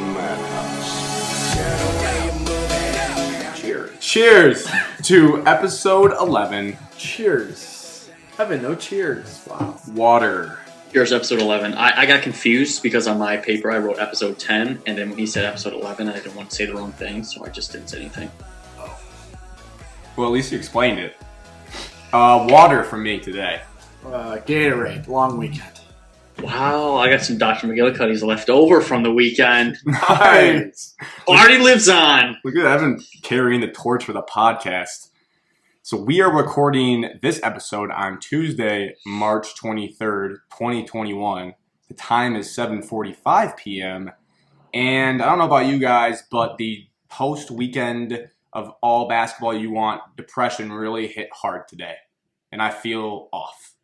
madhouse. Cheers to episode 11. Cheers. Evan, no cheers. Wow. Water. Here's episode 11. I got confused because on my paper I wrote episode 10, and then when he said episode 11, I didn't want to say the wrong thing, so I just didn't say anything. Well, at least you explained it. Water for me today. Gatorade. Long weekend. Wow, I got some Dr. McGillicuddy's left over from the weekend. Nice. Party lives on. Look at Evan carrying the torch for the podcast. So we are recording this episode on Tuesday, March 23rd, 2021. The time is 7:45 p.m. And I don't know about you guys, but the post-weekend of all basketball you want depression really hit hard today. And I feel off.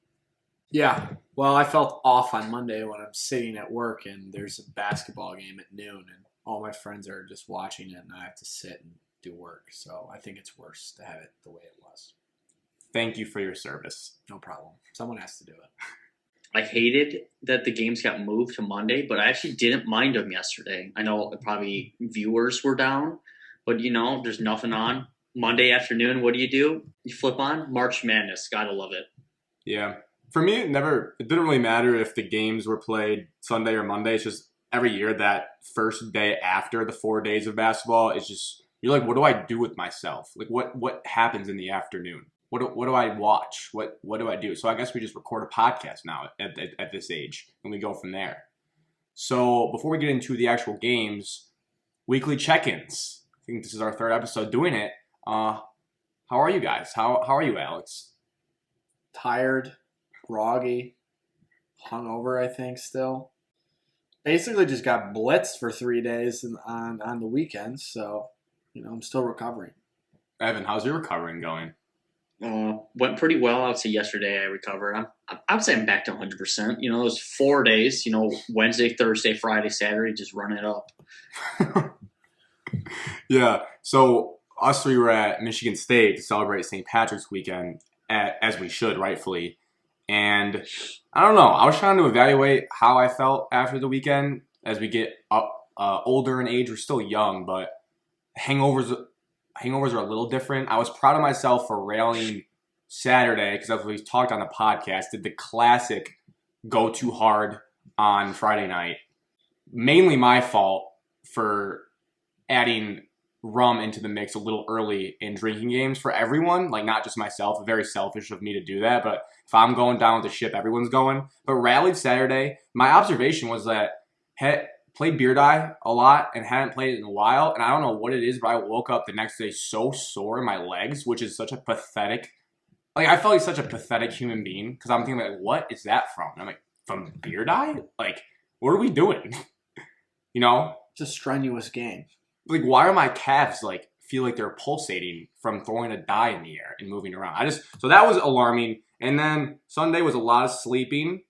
Yeah. Well, I felt off on Monday when I'm sitting at work and there's a basketball game at noon and all my friends are just watching it and I have to sit and do work. So I think it's worse to have it the way it was. Thank you for your service. No problem. Someone has to do it. I hated that the games got moved to Monday, but I actually didn't mind them yesterday. I know probably viewers were down, but there's nothing on. Monday afternoon, what do? You flip on March Madness. Gotta love it. Yeah. For me, it didn't really matter if the games were played Sunday or Monday. It's just every year that first day after the 4 days of basketball, it's just, you're like, what do I do with myself? Like, what happens in the afternoon? What do I watch? What do I do? So I guess we just record a podcast now at this age, and we go from there. So before we get into the actual games, weekly check-ins. I think this is our third episode doing it. How are you guys? How are you, Alex? Tired, groggy, hungover, I think, still. Basically just got blitzed for 3 days on the weekends, so, I'm still recovering. Evan, how's your recovering going? Went pretty well. I would say yesterday I recovered. I would say I'm back to 100%. Those 4 days, Wednesday, Thursday, Friday, Saturday, just run it up. Yeah, so us three were at Michigan State to celebrate St. Patrick's weekend, as we should, rightfully. And I don't know. I was trying to evaluate how I felt after the weekend. As we get up older in age, we're still young, but hangovers are a little different. I was proud of myself for railing Saturday because as we talked on the podcast, did the classic go too hard on Friday night. Mainly my fault for adding rum into the mix a little early in drinking games for everyone, like not just myself. Very selfish of me to do that, but if I'm going down with the ship, everyone's going. But rallied Saturday, my observation was that played Beer Die a lot and hadn't played it in a while, and I don't know what it is, but I woke up the next day so sore in my legs, which is such a pathetic, I felt like such a pathetic human being, because I'm thinking, like, what is that from? And I'm like, from Beer Die? Like, what are we doing? It's a strenuous game. Like, why are my calves, feel like they're pulsating from throwing a die in the air and moving around? So that was alarming. And then Sunday was a lot of sleeping,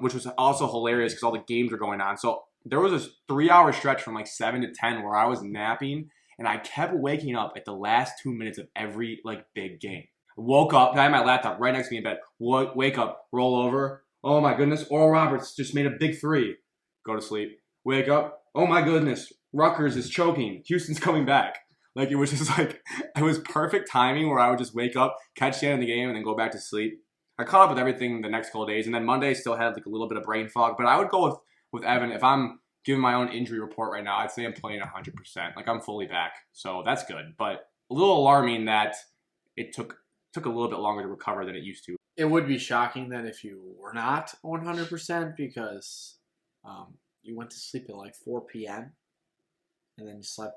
which was also hilarious because all the games were going on. So there was a 3-hour stretch from 7 to 10 where I was napping, and I kept waking up at the last 2 minutes of every big game. I woke up, I had my laptop right next to me in bed. Wake up, roll over. Oh my goodness, Oral Roberts just made a big three. Go to sleep. Wake up. Oh my goodness, Rutgers is choking. Houston's coming back. It was just it was perfect timing where I would just wake up, catch the end of the game, and then go back to sleep. I caught up with everything the next couple of days, and then Monday still had a little bit of brain fog. But I would go with Evan. If I'm giving my own injury report right now, I'd say I'm playing 100%. I'm fully back, so that's good. But a little alarming that it took a little bit longer to recover than it used to. It would be shocking then if you were not 100% because you went to sleep at 4 p.m. and then you slept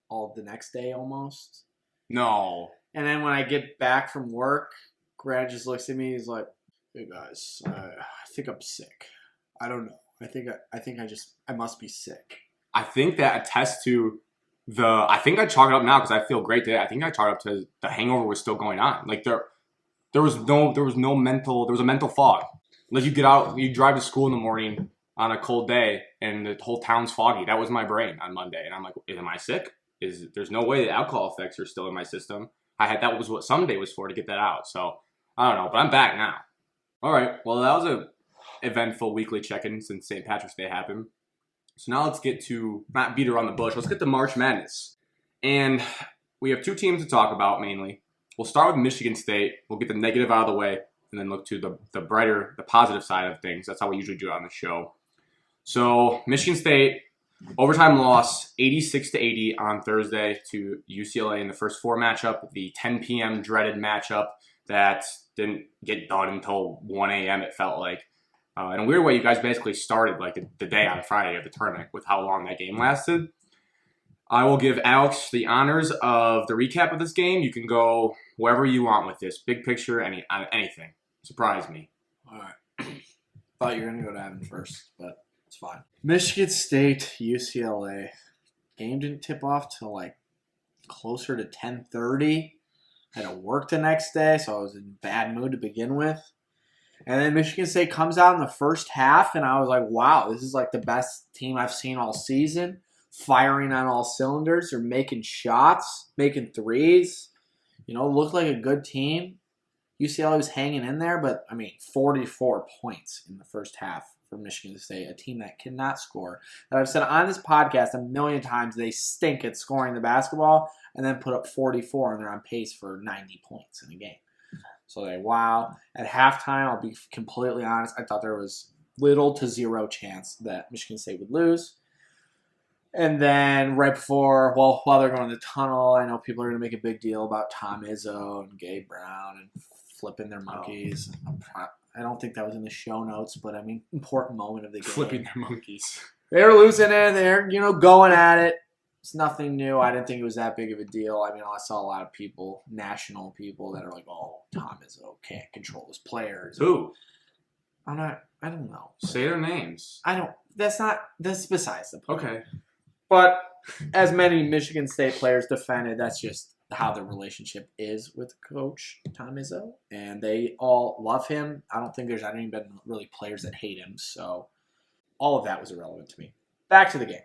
all the next day almost. No. And then when I get back from work, Grant just looks at me. He's like, "Hey guys, I think I'm sick. I don't know. I must be sick." I think that attests to I think I chalk it up now because I feel great today. I think I chalk it up to the hangover was still going on. There was a mental fog. You get out, you drive to school in the morning on a cold day, and the whole town's foggy. That was my brain on Monday, and I'm like, am I sick? There's no way the alcohol effects are still in my system. That was what Sunday was for, to get that out. So I don't know, but I'm back now. All right, well, that was a eventful weekly check-in since St. Patrick's Day happened. So now let's get to, not beat around the bush, let's get to March Madness. And we have two teams to talk about mainly. We'll start with Michigan State. We'll get the negative out of the way and then look to the brighter, the positive side of things. That's how we usually do it on the show. So Michigan State, overtime loss, 86-80 on Thursday to UCLA in the first four matchup, the 10 p.m. dreaded matchup that didn't get done until 1 a.m. it felt like. In a weird way, you guys basically started like the day on Friday of the tournament with how long that game lasted. I will give Alex the honors of the recap of this game. You can go wherever you want with this. Big picture, anything. Surprise me. All right. Thought you were going to go to Evan first, but it's fine. Michigan State, UCLA. Game didn't tip off till like closer to 10:30. I had to work the next day, so I was in a bad mood to begin with. And then Michigan State comes out in the first half, and I was like, wow, this is like the best team I've seen all season. Firing on all cylinders. They're making shots, making threes. Looked like a good team. UCLA was hanging in there, but, 44 points in the first half for Michigan State, a team that cannot score. That I've said on this podcast a million times, they stink at scoring the basketball and then put up 44, and they're on pace for 90 points in a game. So wow. At halftime, I'll be completely honest, I thought there was little to zero chance that Michigan State would lose. And then right before, while they're going to the tunnel, I know people are going to make a big deal about Tom Izzo and Gabe Brown and flipping their monkeys. I don't think that was in the show notes, but important moment of the game. Flipping their monkeys. They were losing it. They're, going at it. It's nothing new. I didn't think it was that big of a deal. I saw a lot of people, national people, that are like, oh, Tom Izzo can't control his players. Who? I don't know. Say their names. That's besides the point. Okay. But as many Michigan State players defended, that's just how the relationship is with Coach Tom Izzo. And they all love him. I don't think there's any been really players that hate him. So all of that was irrelevant to me. Back to the game.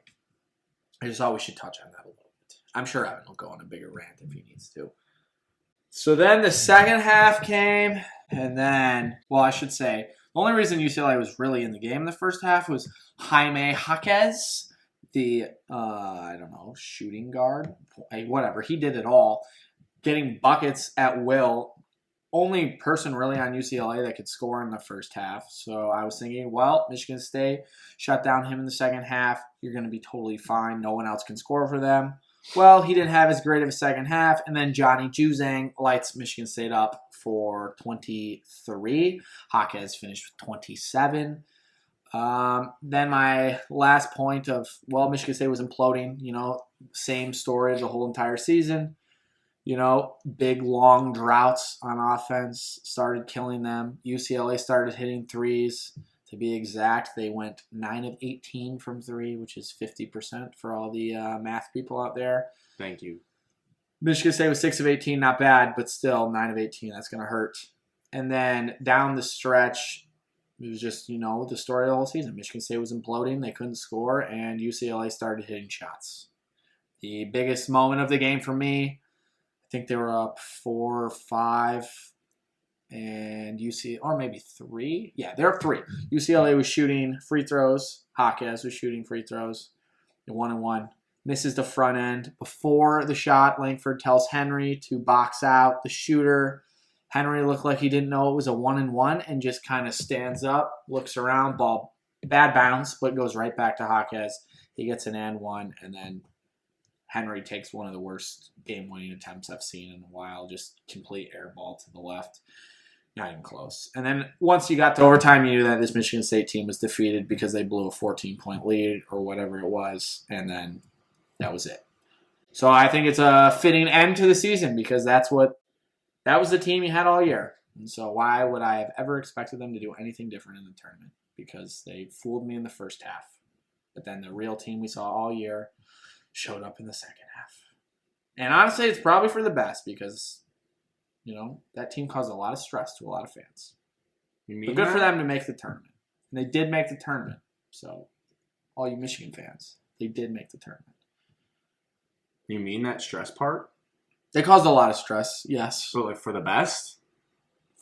I just thought we should touch on that a little bit. I'm sure Evan will go on a bigger rant if he needs to. So then the second half came, and then, I should say, the only reason UCLA was really in the game in the first half was Jaime Jaquez, the, shooting guard, whatever. He did it all, getting buckets at will. Only person really on UCLA that could score in the first half. So I was thinking, Michigan State shut down him in the second half. You're going to be totally fine. No one else can score for them. Well, he didn't have as great of a second half. And then Johnny Juzang lights Michigan State up for 23. Jaquez finished with 27. Then my last point of, Michigan State was imploding. Same story the whole entire season. Big, long droughts on offense started killing them. UCLA started hitting threes. To be exact, they went 9 of 18 from three, which is 50% for all the math people out there. Thank you. Michigan State was 6 of 18, not bad, but still 9 of 18. That's going to hurt. And then down the stretch, it was just, the story of the whole season. Michigan State was imploding. They couldn't score, and UCLA started hitting shots. The biggest moment of the game for me, I think they were up 4 or 5, and or maybe 3. Yeah, they're up 3. UCLA was shooting free throws. Jaquez was shooting free throws. 1-1. Misses the front end. Before the shot, Langford tells Henry to box out the shooter. Henry looked like he didn't know it was a 1-1 and just kind of stands up, looks around, ball, bad bounce, but goes right back to Jaquez. He gets an and one, and then Henry takes one of the worst game-winning attempts I've seen in a while. Just complete air ball to the left. Not even close. And then once you got to overtime, you knew that this Michigan State team was defeated because they blew a 14-point lead or whatever it was. And then that was it. So I think it's a fitting end to the season because that was the team you had all year. And so why would I have ever expected them to do anything different in the tournament? Because they fooled me in the first half. But then the real team we saw all year showed up in the second half. And honestly, it's probably for the best because, that team caused a lot of stress to a lot of fans. But good for them to make the tournament. And they did make the tournament. So, all you Michigan fans, they did make the tournament. You mean that stress part? They caused a lot of stress, yes. So, for the best?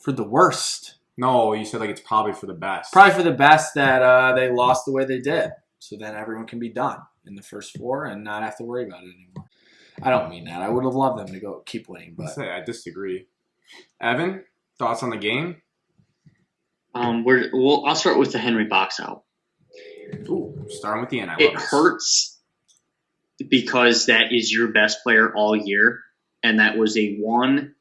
For the worst. No, you said it's probably for the best. Probably for the best that they lost the way they did. so then everyone can be done in the first 4 and not have to worry about it anymore. I don't mean that. I would have loved them to go keep winning, but I disagree. Evan, thoughts on the game? I'll start with the Henry box out. Ooh, starting with the end. It hurts because that is your best player all year, and that was a one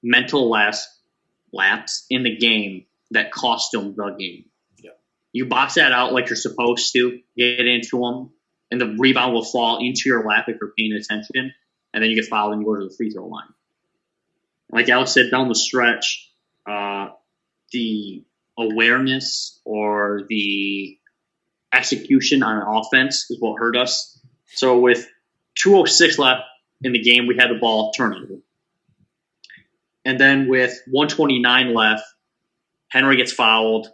mental lapse in the game that cost him the game. Yep. You box that out like you're supposed to, get into him, and the rebound will fall into your lap if you're paying attention, and then you get fouled and you go to the free throw line. Like Alex said, down the stretch, the awareness or the execution on offense is what hurt us. So with 2:06 left in the game, we had the ball turnover. And then with 1:29 left, Henry gets fouled,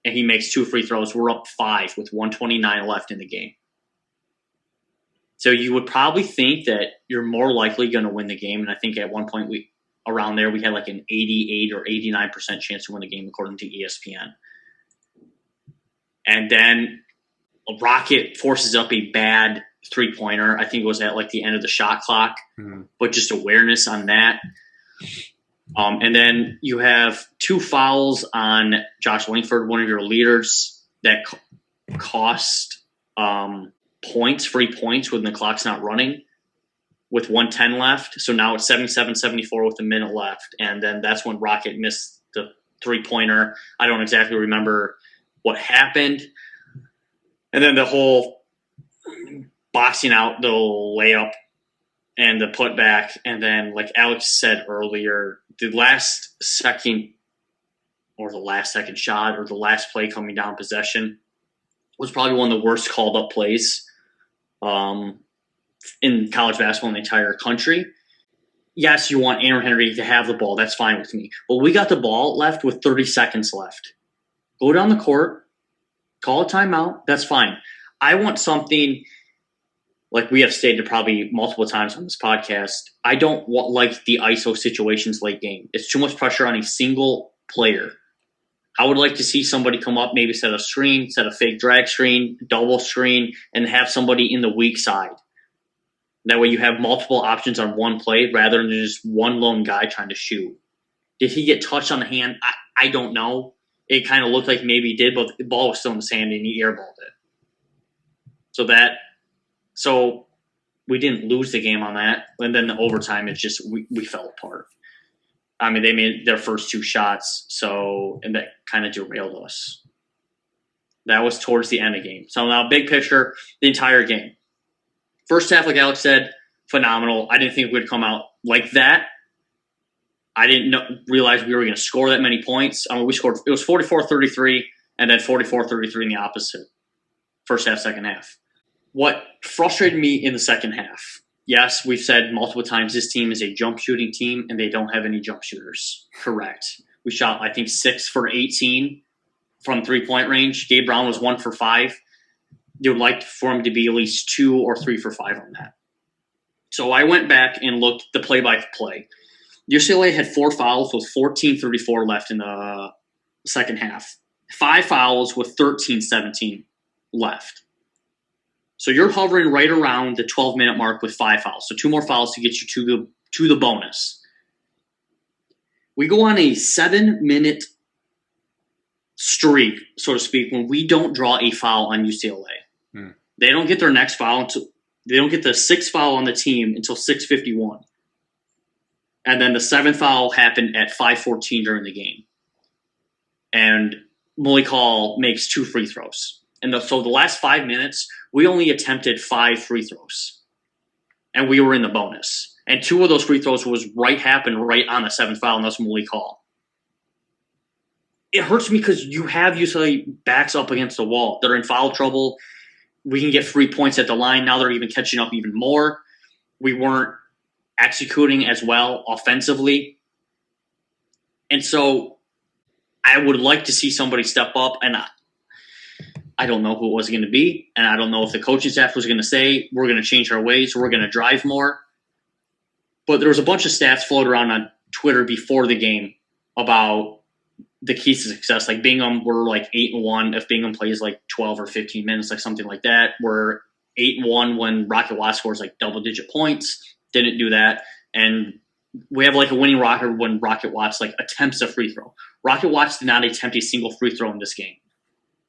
and he makes 2 free throws. We're up 5 with 1:29 left in the game. So you would probably think that you're more likely going to win the game. And I think at one point around there, we had like an 88 or 89% chance to win the game according to ESPN. And then Rocket forces up a bad 3-pointer. I think it was at like the end of the shot clock, but just awareness on that. And then you have 2 fouls on Josh Langford, one of your leaders, that cost points, free points when the clock's not running with 1:10 left. So now it's 77-74 with a minute left. And then that's when Rocket missed the 3-pointer. I don't exactly remember what happened. And then the whole boxing out the layup and the putback. And then, like Alex said earlier, the last second shot or the last play coming down possession was probably one of the worst called up plays in college basketball in the entire country. Yes, you want Aaron Henry to have the ball. That's fine with me. But we got the ball left with 30 seconds left. Go down the court, call a timeout. That's fine. I want something like we have stated probably multiple times on this podcast. I don't like the ISO situations late game. It's too much pressure on a single player. I would like to see somebody come up, maybe set a screen, set a fake drag screen, double screen, and have somebody in the weak side. That way you have multiple options on one play rather than just one lone guy trying to shoot. Did he get touched on the hand? I don't know. It kind of looked like maybe he did, but the ball was still in the sand and he airballed it. So we didn't lose the game on that. And then the overtime, it's just we fell apart. I mean, they made their first 2 shots, and that kind of derailed us. That was towards the end of the game. So now, big picture, the entire game. First half, like Alex said, phenomenal. I didn't think we'd come out like that. I didn't realize we were going to score that many points. I mean, it was 44-33 and then 44-33 in the opposite. First half, second half. What frustrated me in the second half, yes, we've said multiple times this team is a jump shooting team and they don't have any jump shooters. Correct. We shot, I think, 6 for 18 from 3-point range. Gabe Brown was 1 for 5. You would like for him to be at least 2 or 3 for 5 on that. So I went back and looked at the play-by-play. UCLA had 4 fouls with 14:34 left in the second half. 5 fouls with 13:17 left. So you're hovering right around the 12-minute mark with 5 fouls. So 2 more fouls to get you to the bonus. We go on a 7-minute streak, so to speak, when we don't draw a foul on UCLA. They don't get their next foul until they don't get the 6th foul on the team until 6:51. And then the 7th foul happened at 5:14 during the game. And Malik Hall makes 2 free throws. And so the last 5 minutes, we only attempted 5 free throws. And we were in the bonus. And 2 of those free throws happened right on the 7th foul, and that's Malik Hall. It hurts me because you have UCLA backs up against the wall. They're in foul trouble. We can get free points at the line. Now they're even catching up even more. We weren't executing as well offensively. And so I would like to see somebody step up, and I don't know who it was going to be, and I don't know if the coaching staff was going to say, we're going to change our ways, we're going to drive more. But there was a bunch of stats floated around on Twitter before the game about the keys to success. Like Bingham, we're like 8-1 if Bingham plays like 12 or 15 minutes, like something like that. We're 8-1 when Rocket Watts scores like double-digit points. Didn't do that. And we have like a winning record when Rocket Watts like attempts a free throw. Rocket Watts did not attempt a single free throw in this game,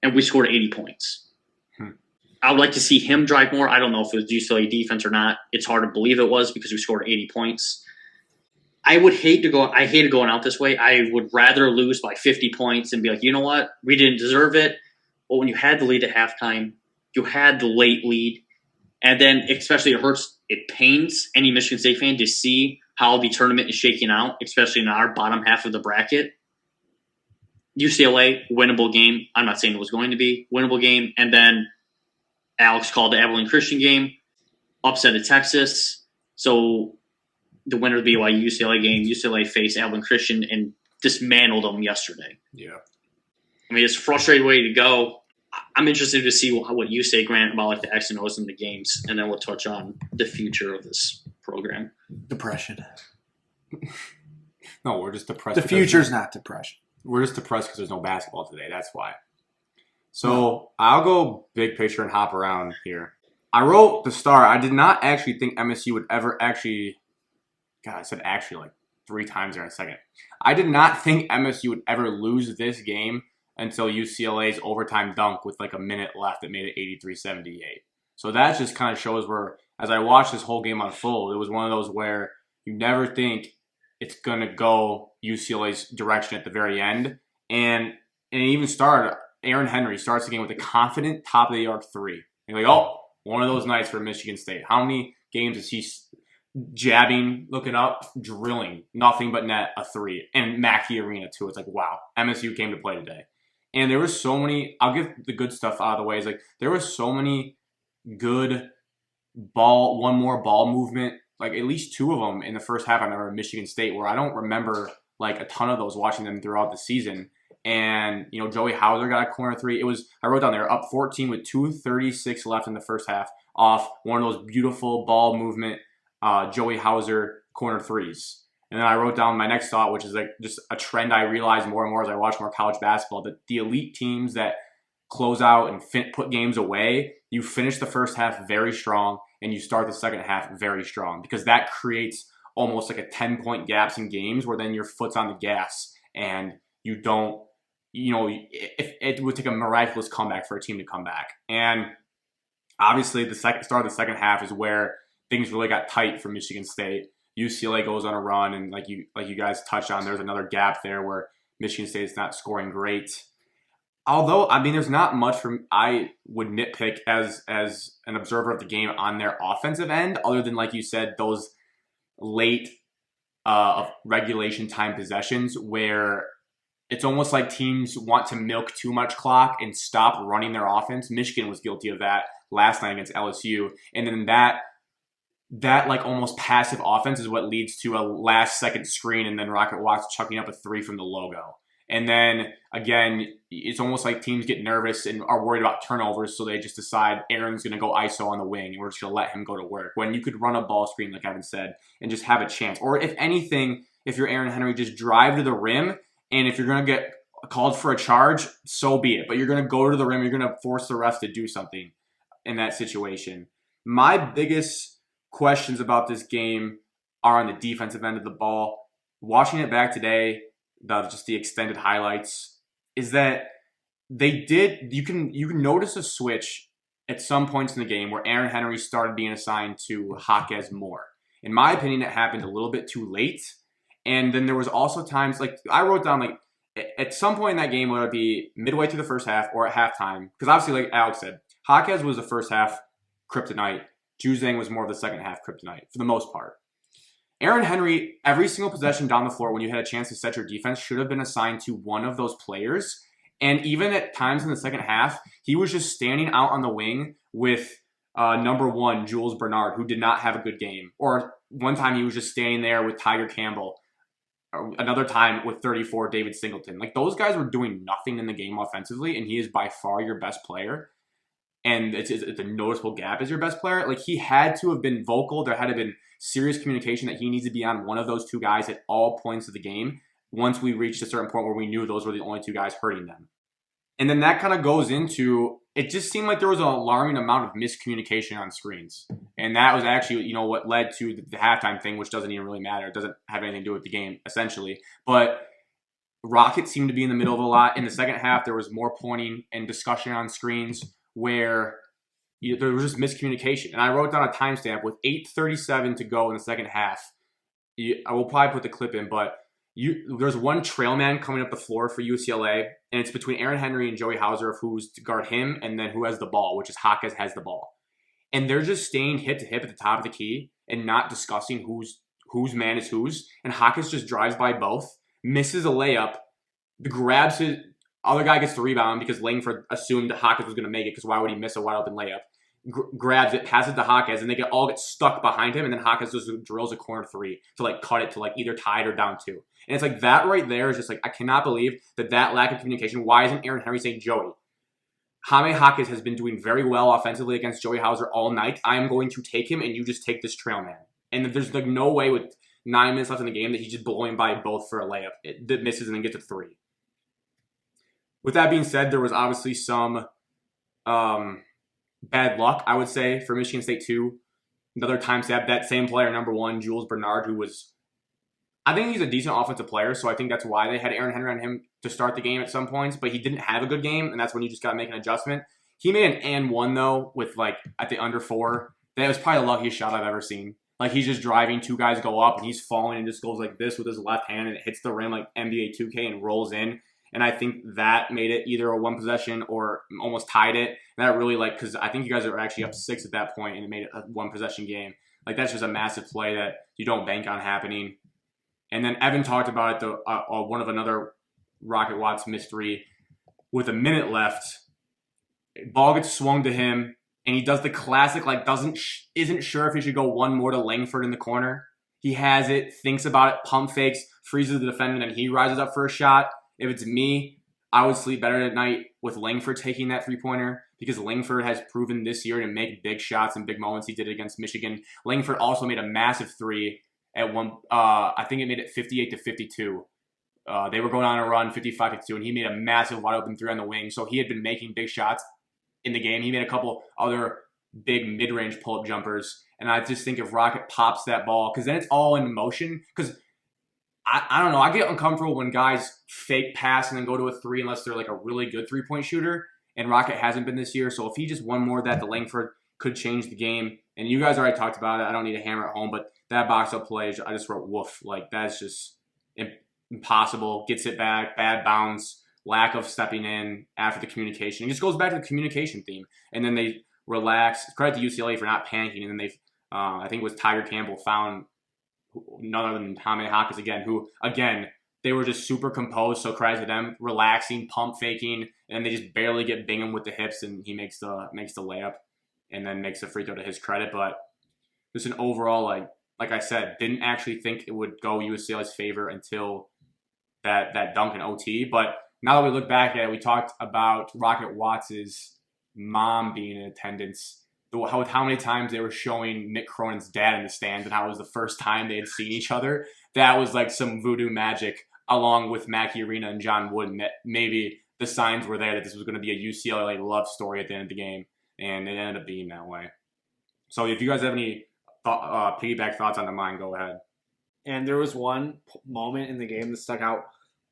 and we scored 80 points. I would like to see him drive more. I don't know if it was UCLA defense or not. It's hard to believe it was because we scored 80 points. I hated going out this way. I would rather lose by 50 points and be like, you know what? We didn't deserve it. But when you had the lead at halftime, you had the late lead, and then especially it pains any Michigan State fan to see how the tournament is shaking out, especially in our bottom half of the bracket. UCLA, winnable game. I'm not saying it was going to be winnable game. And then Alex called the Abilene Christian game, upset at Texas. So the winner of the BYU UCLA game, UCLA faced Abilene Christian and dismantled them yesterday. Yeah. I mean, it's a frustrating way to go. I'm interested to see what you say, Grant, about like the X and O's in the games, and then we'll touch on the future of this program. Depression. No, we're just depressed. The future's not depression. We're just depressed because there's no basketball today. That's why. So I'll go big picture and hop around here. I wrote the start. I did not actually think MSU would ever actually. God, I said actually like 3 times there in a second. I did not think MSU would ever lose this game until UCLA's overtime dunk with like a minute left that made it 83-78. So that just kind of shows where, as I watched this whole game unfold, it was one of those where you never think it's going to go UCLA's direction at the very end. And it even started, Aaron Henry starts the game with a confident top-of-the-arc 3. And you're like, oh, one of those nights for Michigan State. How many games is he jabbing, looking up, drilling, nothing but net, a 3, and Mackey Arena too? It's like, wow, MSU came to play today. And there was so many, I'll get the good stuff out of the way, is like there was so many good one more ball movement, like at least 2 of them in the first half. I remember Michigan State, where I don't remember like a ton of those watching them throughout the season. And, you know, Joey Hauser got a corner 3. It was, I wrote down there, up 14 with 2:36 left in the first half off one of those beautiful ball movement Joey Hauser corner 3s. And then I wrote down my next thought, which is like just a trend I realized more and more as I watch more college basketball, that the elite teams that close out and put games away, you finish the first half very strong and you start the second half very strong, because that creates almost like a 10-point gaps in games where then your foot's on the gas and you don't, you know, it would take a miraculous comeback for a team to come back. And obviously the start of the second half is where things really got tight for Michigan State. UCLA goes on a run, and like you guys touched on, there's another gap there where Michigan State is not scoring great. Although, I mean, there's not much I would nitpick as an observer of the game on their offensive end, other than, like you said, those late regulation time possessions where it's almost like teams want to milk too much clock and stop running their offense. Michigan was guilty of that last night against LSU, and then that like almost passive offense is what leads to a last second screen and then Rocket Watts chucking up a 3 from the logo. And then again, it's almost like teams get nervous and are worried about turnovers, so they just decide Aaron's going to go ISO on the wing and we're just going to let him go to work, when you could run a ball screen, like Evan said, and just have a chance. Or if anything, if you're Aaron Henry, just drive to the rim, and if you're going to get called for a charge, so be it. But you're going to go to the rim, you're going to force the refs to do something in that situation. My biggest questions about this game are on the defensive end of the ball. Watching it back today, just the extended highlights, is that you can notice a switch at some points in the game where Aaron Henry started being assigned to Jaquez more. In my opinion, it happened a little bit too late. And then there was also times, like I wrote down, like at some point in that game, whether it be midway through the first half or at halftime, because obviously, like Alex said, Jaquez was the first half kryptonite. Juzang was more of the second half kryptonite for the most part. Aaron Henry, every single possession down the floor when you had a chance to set your defense, should have been assigned to one of those players. And even at times in the second half, he was just standing out on the wing with number 1, Jules Bernard, who did not have a good game. Or one time he was just standing there with Tiger Campbell. Another time with 34, David Singleton. Like, those guys were doing nothing in the game offensively, and he is by far your best player. And it's a noticeable gap as your best player. Like, he had to have been vocal. There had to have been serious communication that he needs to be on one of those 2 guys at all points of the game. once we reached a certain point where we knew those were the only two guys hurting them. And then that kind of goes into, it just seemed like there was an alarming amount of miscommunication on screens. And that was actually, what led to the halftime thing, which doesn't even really matter. It doesn't have anything to do with the game, essentially. But Rocket seemed to be in the middle of a lot. In the second half, there was more pointing and discussion on screens where there was just miscommunication. And I wrote down a timestamp with 8:37 to go in the second half. I will probably put the clip in, but there's one trail man coming up the floor for UCLA, and it's between Aaron Henry and Joey Hauser of who's to guard him and then who has the ball, which is Hawkes has the ball. And they're just staying hip to hip at the top of the key and not discussing whose man is whose. And Hawkes just drives by both, misses a layup, grabs his other guy, gets the rebound because Langford assumed Hawkes was going to make it because why would he miss a wide open layup? Grabs it, passes to Hawkes, and they all get stuck behind him, and then Hawkes just drills a corner three to cut it to either tied or down two. And it's like that right there is just I cannot believe that lack of communication. Why isn't Aaron Henry saying, Joey, Jaime Hawkes has been doing very well offensively against Joey Hauser all night. I am going to take him, and you just take this trail man. And there's no way with 9 minutes left in the game that he's just blowing by both for a layup that misses and then gets a three. With that being said, there was obviously some bad luck, I would say, for Michigan State too. Another time stab, that same player, number 1, Jules Bernard, who was, I think he's a decent offensive player, so I think that's why they had Aaron Henry on him to start the game at some points, but he didn't have a good game, and that's when you just got to make an adjustment. He made an and one, though, with at the under 4. That was probably the luckiest shot I've ever seen. He's just driving, 2 guys go up, and he's falling and just goes like this with his left hand, and it hits the rim like NBA 2K and rolls in. And I think that made it either a 1 possession or almost tied it. And that really, because I think you guys are actually up 6 at that point, and it made it a 1 possession game. That's just a massive play that you don't bank on happening. And then Evan talked about it, one of another Rocket Watts mystery. With a minute left, ball gets swung to him, and he does the classic, isn't sure if he should go one more to Langford in the corner. He has it, thinks about it, pump fakes, freezes the defender, and he rises up for a shot. If it's me, I would sleep better at night with Langford taking that three-pointer because Langford has proven this year to make big shots and big moments. He did it against Michigan. Langford also made a massive three at one. I think it made it 58-52. They were going on a run, 55-52, and he made a massive wide-open three on the wing. So he had been making big shots in the game. He made a couple other big mid-range pull-up jumpers. And I just think if Rocket pops that ball, because then it's all in motion, because I don't know. I get uncomfortable when guys fake pass and then go to a three unless they're a really good three-point shooter. And Rocket hasn't been this year. So if he just won more of that, the Langford could change the game. And you guys already talked about it. I don't need to hammer it home. But that box-up play, I just wrote woof. That's just impossible. Gets it back. Bad bounce. Lack of stepping in after the communication. It just goes back to the communication theme. And then they relax. Credit to UCLA for not panicking. And then they, I think it was Tiger Campbell, found none other than Jaime Hawkes again, who, again, they were just super composed, so credit to them, relaxing, pump faking, and they just barely get Bingham with the hips, and he makes the layup and then makes a free throw to his credit. But just an overall, like I said, didn't actually think it would go UCLA's favor until that dunk in OT. But now that we look back at it, we talked about Rocket Watts' mom being in attendance, how many times they were showing Mick Cronin's dad in the stands and how it was the first time they had seen each other. That was some voodoo magic along with Mackey Arena and John Wooden, that maybe the signs were there that this was going to be a UCLA love story at the end of the game, and it ended up being that way. So if you guys have any piggyback thoughts on mine, go ahead. And there was one moment in the game that stuck out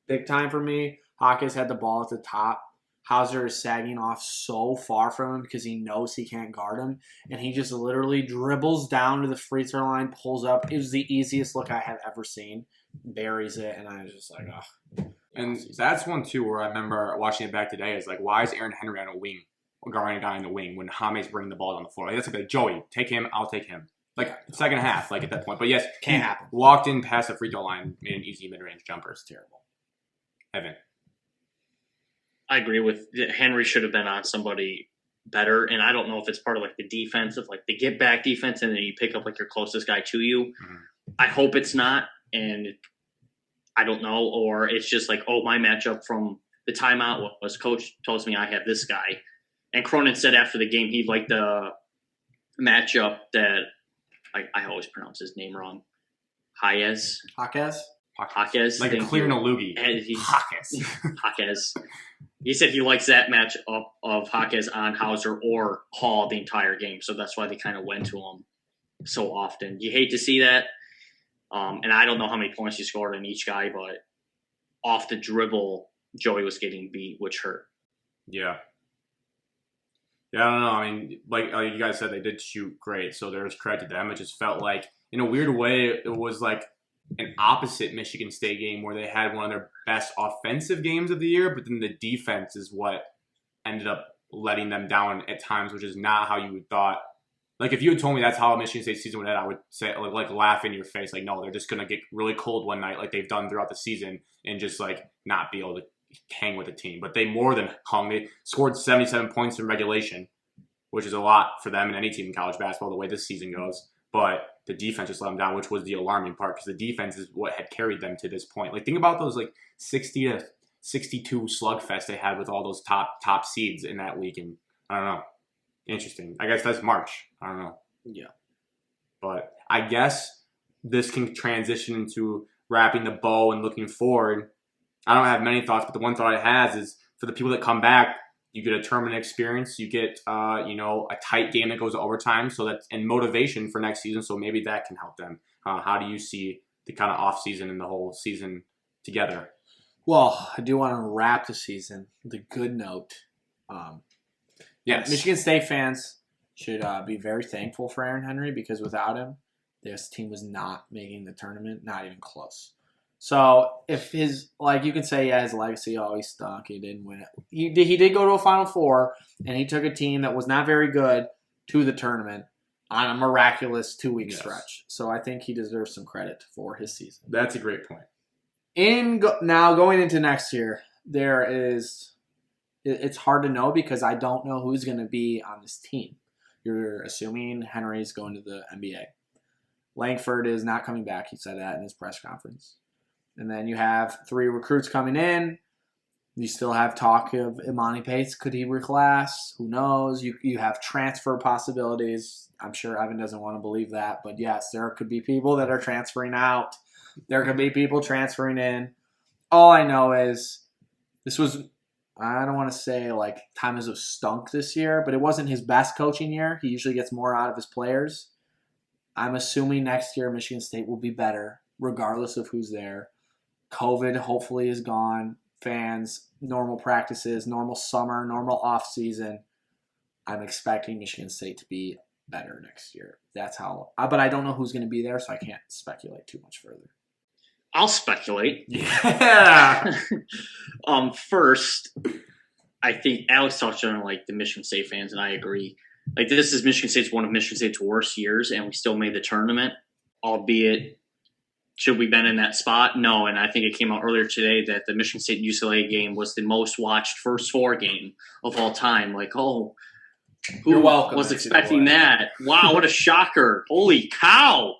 big time for me. Hawkes had the ball at the top. Hauser is sagging off so far from him because he knows he can't guard him. And he just literally dribbles down to the free throw line, pulls up. It was the easiest look I have ever seen. Buries it, and I was just like, ugh. And that's one, too, where I remember watching it back today is why is Aaron Henry on a wing, guarding a guy in the wing when Jaime's bringing the ball down the floor? That's Joey, take him, I'll take him. Second half, at that point. But yes, can't happen. Walked in past the free throw line, made an easy mid-range jumper. It's terrible. Evan. I agree with Henry should have been on somebody better, and I don't know if it's part of the defense of the get back defense, and then you pick up your closest guy to you. Mm-hmm. I hope it's not, and I don't know, or it's just my matchup from the timeout was coach tells me I have this guy, and Cronin said after the game he liked the matchup that I always pronounce his name wrong. Hawkes. Jaquez. Like a thank clear you. no loogie. And he's Jaquez. Jaquez. He said he likes that match of Jaquez on Hauser or Hall the entire game, so that's why they kind of went to him so often. You hate to see that, and I don't know how many points he scored on each guy, but off the dribble, Joey was getting beat, which hurt. Yeah. Yeah, I don't know. I mean, like you guys said, they did shoot great, so there's credit to them. It just felt like, in a weird way, it was like an opposite Michigan State game where they had one of their best offensive games of the year, but then the defense is what ended up letting them down at times, which is not how you would thought. Like, if you had told me that's how a Michigan State season would end, I would say, like laugh in your face. Like, no, they're just going to get really cold one night like they've done throughout the season and just, like, not be able to hang with the team. But they more than hung. They scored 77 points in regulation, which is a lot for them and any team in college basketball the way this season goes. But the defense just let them down, which was the alarming part because the defense is what had carried them to this point. Like, think about those, like, 60 to 62 slugfest they had with all those top seeds in that league. And I don't know. Interesting. I guess that's March. I don't know. Yeah. But I guess this can transition into wrapping the bow and looking forward. I don't have many thoughts, but the one thought it has is for the people that come back, you get a tournament experience. You get, a tight game that goes to overtime. So that's and motivation for next season. So maybe that can help them. How do you see the kind of off season and the whole season together? Well, I do want to wrap the season with a good note. Yes. Michigan State fans should be very thankful for Aaron Henry because without him, this team was not making the tournament, not even close. So if you can say, his legacy always stunk. He didn't win it. He did go to a Final Four, and he took a team that was not very good to the tournament on a miraculous 2-week stretch. So I think he deserves some credit for his season. That's a great point. Now going into next year, it's hard to know because I don't know who's going to be on this team. You're assuming Henry's going to the NBA. Langford is not coming back. He said that in his press conference. And then you have 3 recruits coming in. You still have talk of Imani Pace. Could he reclass? Who knows? You have transfer possibilities. I'm sure Evan doesn't want to believe that. But yes, there could be people that are transferring out. There could be people transferring in. All I know is this was, I don't want to say like time has stunk this year, but it wasn't his best coaching year. He usually gets more out of his players. I'm assuming next year Michigan State will be better, regardless of who's there. COVID hopefully is gone. Fans, normal practices, normal summer, normal off season. I'm expecting Michigan State to be better next year. That's how. But I don't know who's going to be there, so I can't speculate too much further. I'll speculate. Yeah. First, I think Alex touched on like the Michigan State fans, and I agree. Like this is Michigan State's one of Michigan State's worst years, and we still made the tournament, albeit. Should we been in that spot? No, and I think it came out earlier today that the Michigan State UCLA game was the most watched first 4 game of all time. Like, who You're welcome, was expecting that? Wow, what a shocker. Holy cow.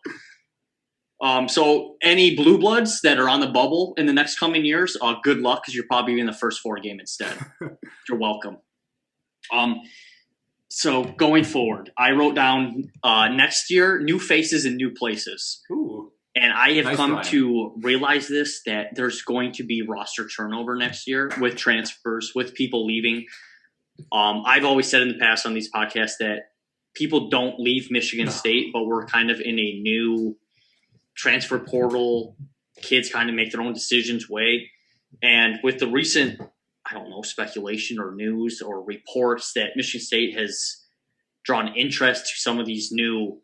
So any Blue Bloods that are on the bubble in the next coming years, good luck because you're probably in the first 4 game instead. You're welcome. So going forward, I wrote down next year, new faces and new places. Ooh. And I have Nice come line. to realize that there's going to be roster turnover next year with transfers, with people leaving. I've always said in the past on these podcasts that people don't leave Michigan State, but we're kind of in a new transfer portal. Kids kind of make their own decisions way. And with the recent, speculation or news or reports that Michigan State has drawn interest to some of these new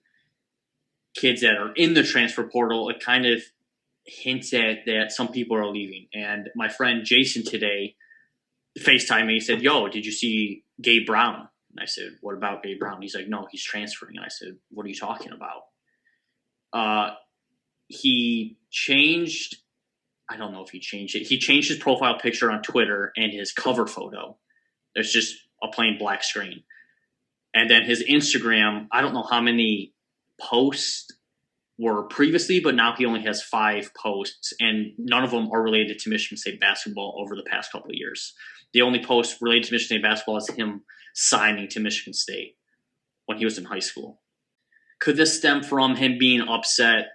kids that are in the transfer portal, it kind of hints at that some people are leaving. And my friend Jason today FaceTimed me. He said, "Yo, did you see Gabe Brown?" And I said, "What about Gabe Brown?" He's like, "No, he's transferring." And I said, "What are you talking about?" He changed. I don't know if he changed it. He changed his profile picture on Twitter and his cover photo. There's just a plain black screen. And then his Instagram, I don't know how many posts were previously, but now he only has 5 posts, and none of them are related to Michigan State basketball over the past couple of years. The only post related to Michigan State basketball is him signing to Michigan State when he was in high school. Could this stem from him being upset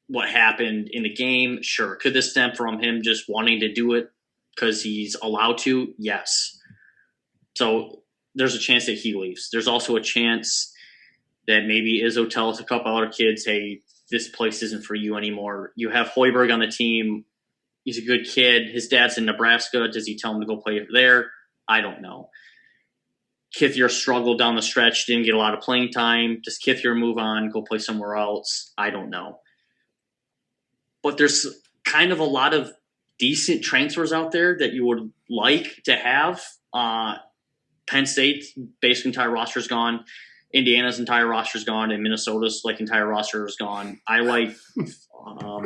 what happened in the game? Sure. Could this stem from him just wanting to do it because he's allowed to? Yes. So there's a chance that he leaves. There's also a chance that maybe Izzo tells a couple other kids, hey, this place isn't for you anymore. You have Hoiberg on the team. He's a good kid. His dad's in Nebraska. Does he tell him to go play there? I don't know. Kithier struggled down the stretch, didn't get a lot of playing time. Does Kithier move on, go play somewhere else? I don't know. But there's kind of a lot of decent transfers out there that you would like to have. Penn State's basic entire roster is gone. Indiana's entire roster is gone, and Minnesota's entire roster is gone. I like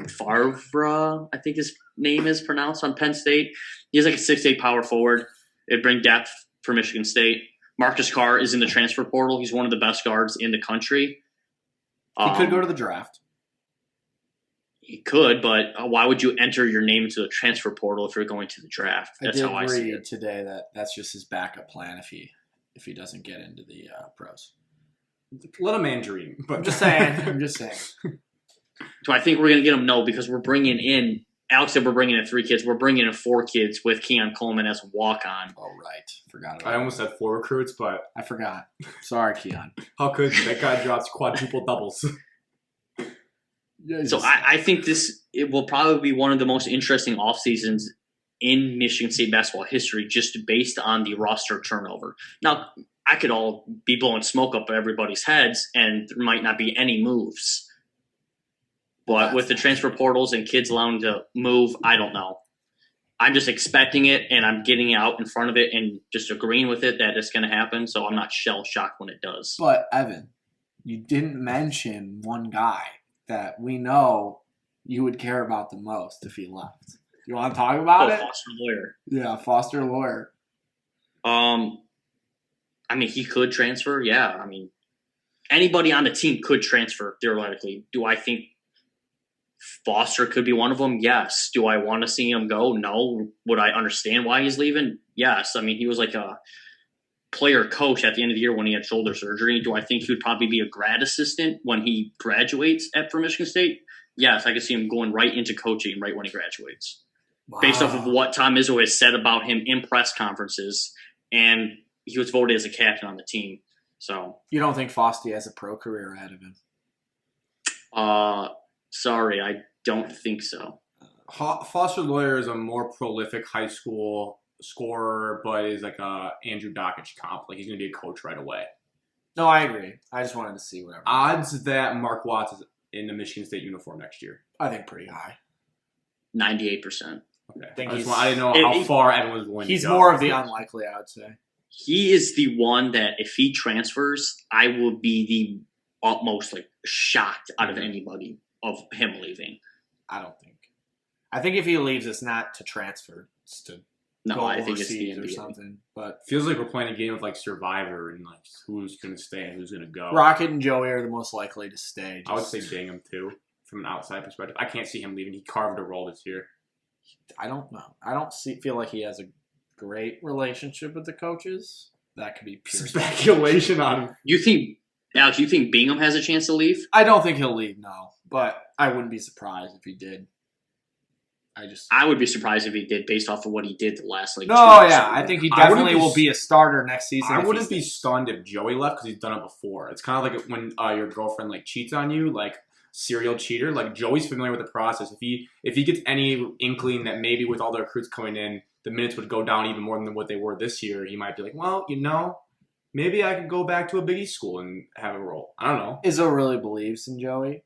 Favre, I think his name is pronounced, on Penn State. He's like a 6'8" power forward. It'd bring depth for Michigan State. Marcus Carr is in the transfer portal. He's one of the best guards in the country. He could go to the draft. He could, but why would you enter your name into the transfer portal if you're going to the draft? That's how I see it. Today that's just his backup plan if he doesn't get into the pros. Let a man dream. But I'm just saying. Do I think we're going to get him? No, because we're bringing in – Alex said we're bringing in 3 kids. We're bringing in 4 kids with Keon Coleman as a walk-on. Oh, right. Forgot about I almost said 4 recruits, but I forgot. Sorry, Keon. How could you? That guy drops quadruple doubles. Yeah, so I think it will probably be one of the most interesting off seasons in Michigan State basketball history, just based on the roster turnover. Now, I could all be blowing smoke up everybody's heads, and there might not be any moves. But with the transfer portals and kids allowing to move, I don't know. I'm just expecting it, and I'm getting out in front of it and just agreeing with it that it's going to happen, so I'm not shell-shocked when it does. But, Evan, you didn't mention one guy that we know you would care about the most if he left. You want to talk about it? Foster Loyer. Yeah, Foster Loyer. I mean, he could transfer. Yeah, I mean, anybody on the team could transfer theoretically. Do I think Foster could be one of them? Yes. Do I want to see him go? No. Would I understand why he's leaving? Yes. I mean, he was like a player coach at the end of the year when he had shoulder surgery. Do I think he would probably be a grad assistant when he graduates for Michigan State? Yes, I could see him going right into coaching right when he graduates. Wow. Based off of what Tom Izzo has said about him in press conferences, and he was voted as a captain on the team. So you don't think Foster has a pro career ahead of him? Sorry, I don't think so. Foster Loyer is a more prolific high school scorer, but is like a Andrew Dockich comp. Like, he's going to be a coach right away. No, I agree. I just wanted to see whatever. Odds that Mark Watts is in the Michigan State uniform next year? I think pretty high. 98%. Okay. I didn't know how far Evan was willing to go. He's more of the unlikely, I would say. He is the one that if he transfers, I will be the utmost shocked out of anybody of him leaving. I don't think. I think if he leaves, it's not to transfer. It's to go I think it's the overseas or something. But feels like we're playing a game of Survivor and who's going to stay and who's going to go. Rocket and Joey are the most likely to stay. I would say Bingham too, from an outside perspective. I can't see him leaving. He carved a role this year. I don't know. I don't feel like he has a great relationship with the coaches. That could be pure speculation on him. Alex, you think Bingham has a chance to leave? I don't think he'll leave, no. But I wouldn't be surprised if he did. I would be surprised if he did, based off of what he did the last 2 years. I think he definitely will be a starter next season. I wouldn't be stunned if Joey left because he's done it before. It's kind of like when your girlfriend cheats on you, serial cheater. Joey's familiar with the process. If he gets any inkling that maybe with all the recruits coming in, the minutes would go down even more than what they were this year, he might be like, well, maybe I could go back to a Big East school and have a role. I don't know. Izzo really believes in Joey.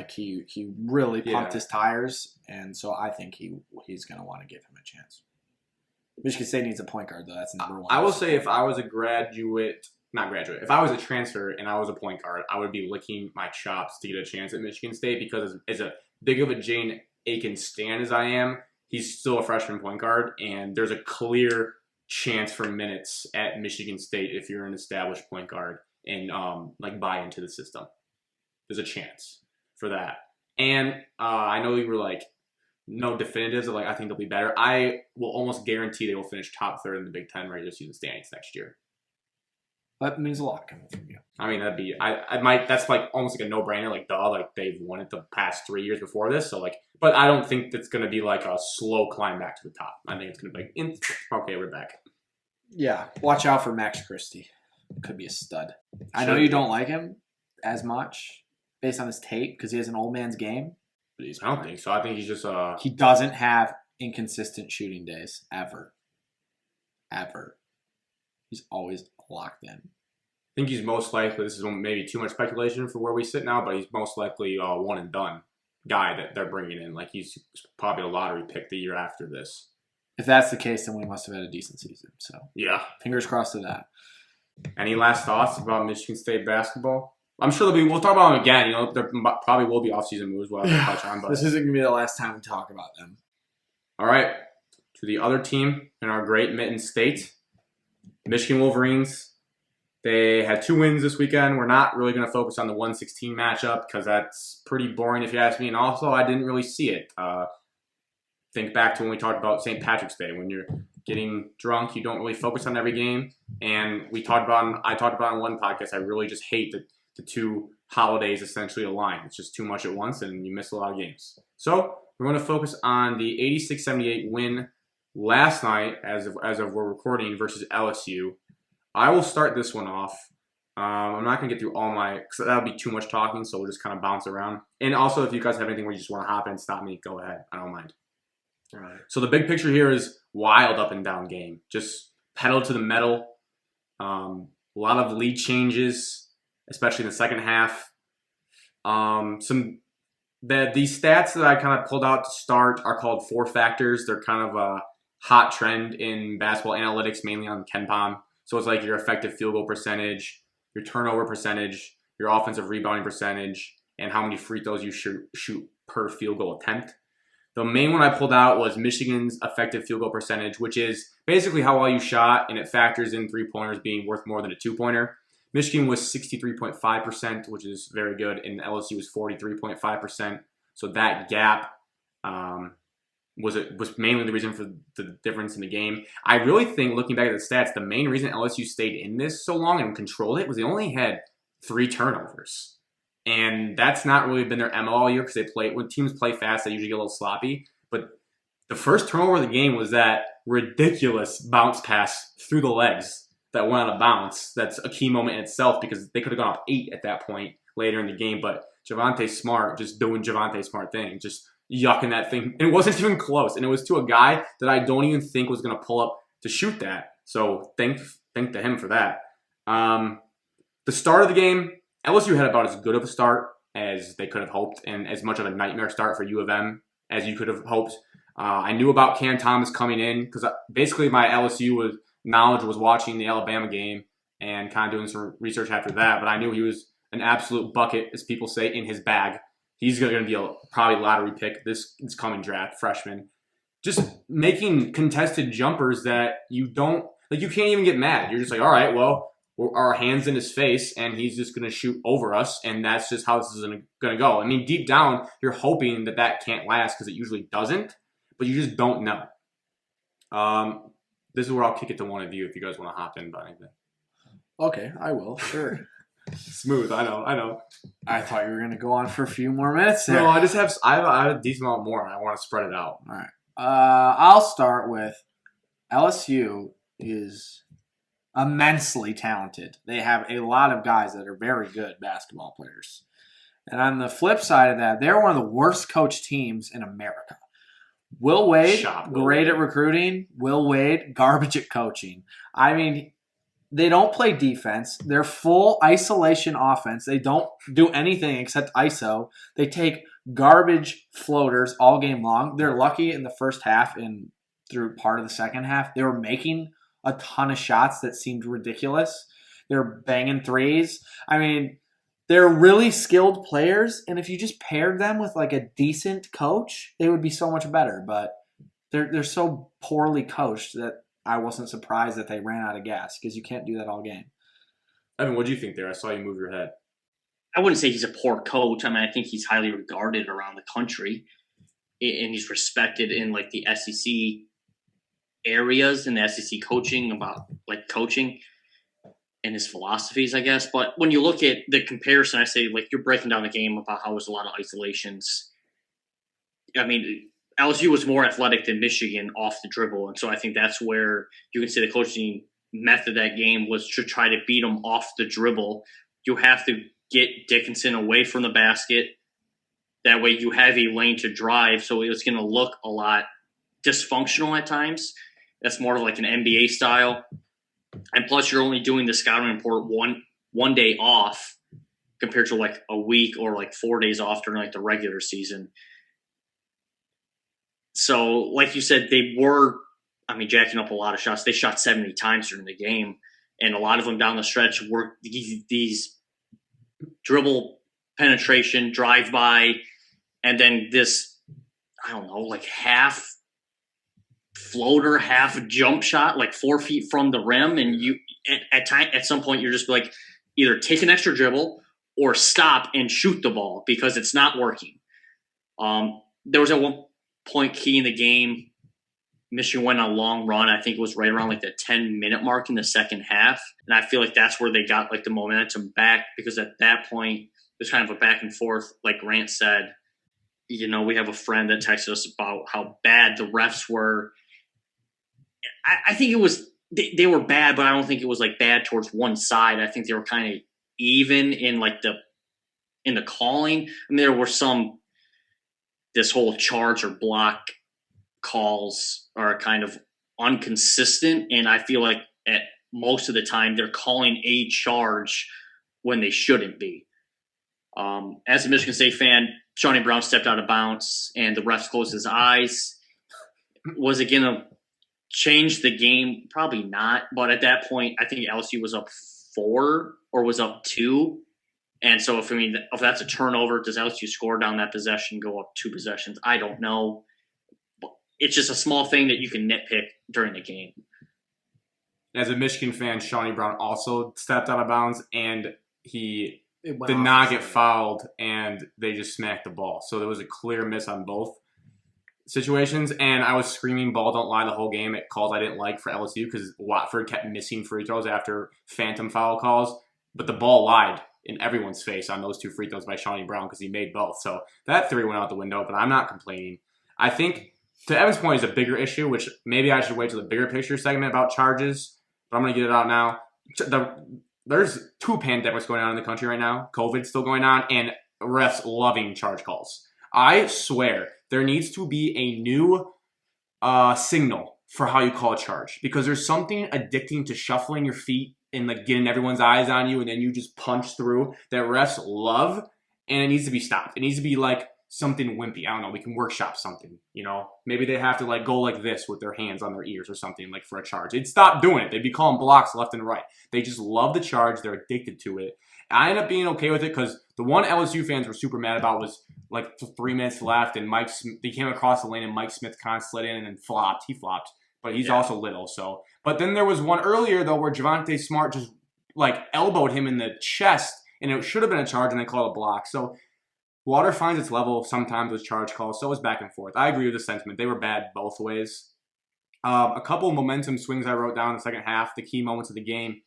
He really pumped his tires, and so I think he's going to want to give him a chance. Michigan State needs a point guard, though. That's number one. I will say if I was a if I was a transfer and I was a point guard, I would be licking my chops to get a chance at Michigan State because as a big of a Jane Aiken stan as I am, he's still a freshman point guard, and there's a clear chance for minutes at Michigan State if you're an established point guard and buy into the system. There's a chance for that. And I know you were no definitives of I think they'll be better. I will almost guarantee they will finish top third in the Big Ten regular season standings next year. That means a lot coming from you. I mean, that's like almost like a no-brainer, like duh, like they've won it the past 3 years before this, so like, but I don't think that's going to be like a slow climb back to the top. I think it's going to be like, okay, we're back. Yeah, watch out for Max Christie. Could be a stud. I know you don't like him as much based on his tape because he has an old man's game. But I don't think so. I think he's just he doesn't have inconsistent shooting days ever. He's always locked in. I think he's most likely, this is maybe too much speculation for where we sit now, but he's most likely a one and done guy that they're bringing in. Like he's probably a lottery pick the year after this. If that's the case, then we must have had a decent season. So yeah, fingers crossed to that. Any last thoughts about Michigan State basketball? I'm sure we'll talk about them again. You know, there probably will be off-season moves we'll have to touch on. But this isn't going to be the last time we talk about them. All right, to the other team in our great Mitten State, Michigan Wolverines. They had 2 wins this weekend. We're not really going to focus on the 1-16 matchup because that's pretty boring if you ask me. And also, I didn't really see it. Think back to when we talked about St. Patrick's Day. When you're getting drunk, you don't really focus on every game. And I talked about on one podcast, I really just hate that the 2 holidays essentially align. It's just too much at once, and you miss a lot of games. So we're going to focus on the 86-78 win last night, as of we're recording, versus LSU. I will start this one off. I'm not going to get through all because that would be too much talking, so we'll just kind of bounce around. And also, if you guys have anything where you just want to hop in and stop me, go ahead. I don't mind. All right. So the big picture here is wild up and down game. Just pedal to the metal. A lot of lead changes, especially in the second half. These stats that I kind of pulled out to start are called 4 factors. They're kind of a hot trend in basketball analytics, mainly on KenPom. So it's like your effective field goal percentage, your turnover percentage, your offensive rebounding percentage, and how many free throws you shoot per field goal attempt. The main one I pulled out was Michigan's effective field goal percentage, which is basically how well you shot, and it factors in 3-pointers being worth more than a 2-pointer. Michigan was 63.5%, which is very good, and LSU was 43.5%. So that gap was mainly the reason for the difference in the game. I really think, looking back at the stats, the main reason LSU stayed in this so long and controlled it was they only had 3 turnovers. And that's not really been their MO all year because when teams play fast, they usually get a little sloppy. But the first turnover of the game was that ridiculous bounce pass through the legs that went out of bounds. That's a key moment in itself because they could have gone up 8 at that point later in the game. But Javonte Smart just doing Javonte Smart thing, just yucking that thing. And it wasn't even close. And it was to a guy that I don't even think was going to pull up to shoot that. So thank to him for that. The start of the game, LSU had about as good of a start as they could have hoped and as much of a nightmare start for U of M as you could have hoped. I knew about Cam Thomas coming in because basically my LSU knowledge was watching the Alabama game and kind of doing some research after that. But I knew he was an absolute bucket, as people say, in his bag. He's going to be probably lottery pick this coming draft, freshman. Just making contested jumpers that you can't even get mad. You're just like, all right, well, our hands in his face, and he's just going to shoot over us, and that's just how this is going to go. I mean, deep down, you're hoping that can't last because it usually doesn't, but you just don't know. This is where I'll kick it to one of you if you guys want to hop in about anything. Okay, I will. Sure. Smooth, I know. I thought you were going to go on for a few more minutes there. No, I have a decent amount more, and I want to spread it out. All right. I'll start with LSU is immensely talented. They have a lot of guys that are very good basketball players. And on the flip side of that, they're one of the worst coached teams in America. Will Wade, great at recruiting. Will Wade, garbage at coaching. I mean, they don't play defense. They're full isolation offense. They don't do anything except ISO. They take garbage floaters all game long. They're lucky in the first half and through part of the second half. They were making a ton of shots that seemed ridiculous. They're banging threes. I mean, they're really skilled players, and if you just paired them with like a decent coach, they would be so much better. But they're so poorly coached that I wasn't surprised that they ran out of gas because you can't do that all game. Evan, what do you think there? I saw you move your head. I wouldn't say he's a poor coach. I mean, I think he's highly regarded around the country, and he's respected in like the SEC areas and the SEC coaching about like coaching. and his philosophies, I guess. But when you look at the comparison, I say, like, you're breaking down the game about how there's a lot of isolations. I mean, LSU was more athletic than Michigan off the dribble, and so I think that's where you can say the coaching method of that game was to try to beat them off the dribble. You have to get Dickinson away from the basket. That way you have a lane to drive, so it's going to look a lot dysfunctional at times. That's more of like an NBA style. And plus, you're only doing the scouting report one day off compared to like a week or like 4 days off during like the regular season. So, like you said, they were, jacking up a lot of shots. They shot 70 times during the game, and a lot of them down the stretch were these dribble penetration, drive by, and then this, I don't know, like half floater, half jump shot, like 4 feet from the rim, and you at some point you're just like, either take an extra dribble or stop and shoot the ball because it's not working. There was at one point key in the game, Michigan went on a long run. I think it was right around like the 10-minute mark in the second half, and I feel like that's where they got like the momentum back, because at that point there's kind of a back and forth. Like Grant said, we have a friend that texted us about how bad the refs were. I think it was they were bad, but I don't think it was like bad towards one side. I think they were kind of even in like in the calling. There were this whole charge or block calls are kind of inconsistent, and I feel like at most of the time they're calling a charge when they shouldn't be. As a Michigan State fan, Shawnee Brown stepped out of bounds and the refs closed his eyes. Was it going to change the game? Probably not. But at that point, I think LSU was up 4 or was up 2. And so, if that's a turnover, does LSU score down that possession, go up 2 possessions? I don't know. But it's just a small thing that you can nitpick during the game. As a Michigan fan, Shawnee Brown also stepped out of bounds, and he did not get fouled, and they just smacked the ball. So there was a clear miss on both situations, and I was screaming ball don't lie the whole game at calls I didn't like for LSU because Watford kept missing free throws after phantom foul calls, but the ball lied in everyone's face on those 2 free throws by Shawnee Brown because he made both. So that 3 went out the window, but I'm not complaining. I think, to Evan's point, is a bigger issue, which maybe I should wait to the bigger picture segment about charges, but I'm going to get it out now. There's 2 pandemics going on in the country right now. COVID's still going on, and refs loving charge calls. I swear there needs to be a new signal for how you call a charge, because there's something addicting to shuffling your feet and like getting everyone's eyes on you, and then you just punch through that refs love, and it needs to be stopped. It needs to be like something wimpy. I don't know. We can workshop something, Maybe they have to like go like this with their hands on their ears or something like for a charge. They'd stop doing it. They'd be calling blocks left and right. They just love the charge. They're addicted to it. I ended up being okay with it because the one LSU fans were super mad about was like 3 minutes left, and they came across the lane, and Mike Smith kind of slid in and then flopped. He flopped, but he's also little. So, but then there was one earlier though where Javonte Smart just like elbowed him in the chest, and it should have been a charge, and they called a block. So water finds its level sometimes with charge calls. So it was back and forth. I agree with the sentiment. They were bad both ways. A couple of momentum swings I wrote down in the second half, the key moments of the game.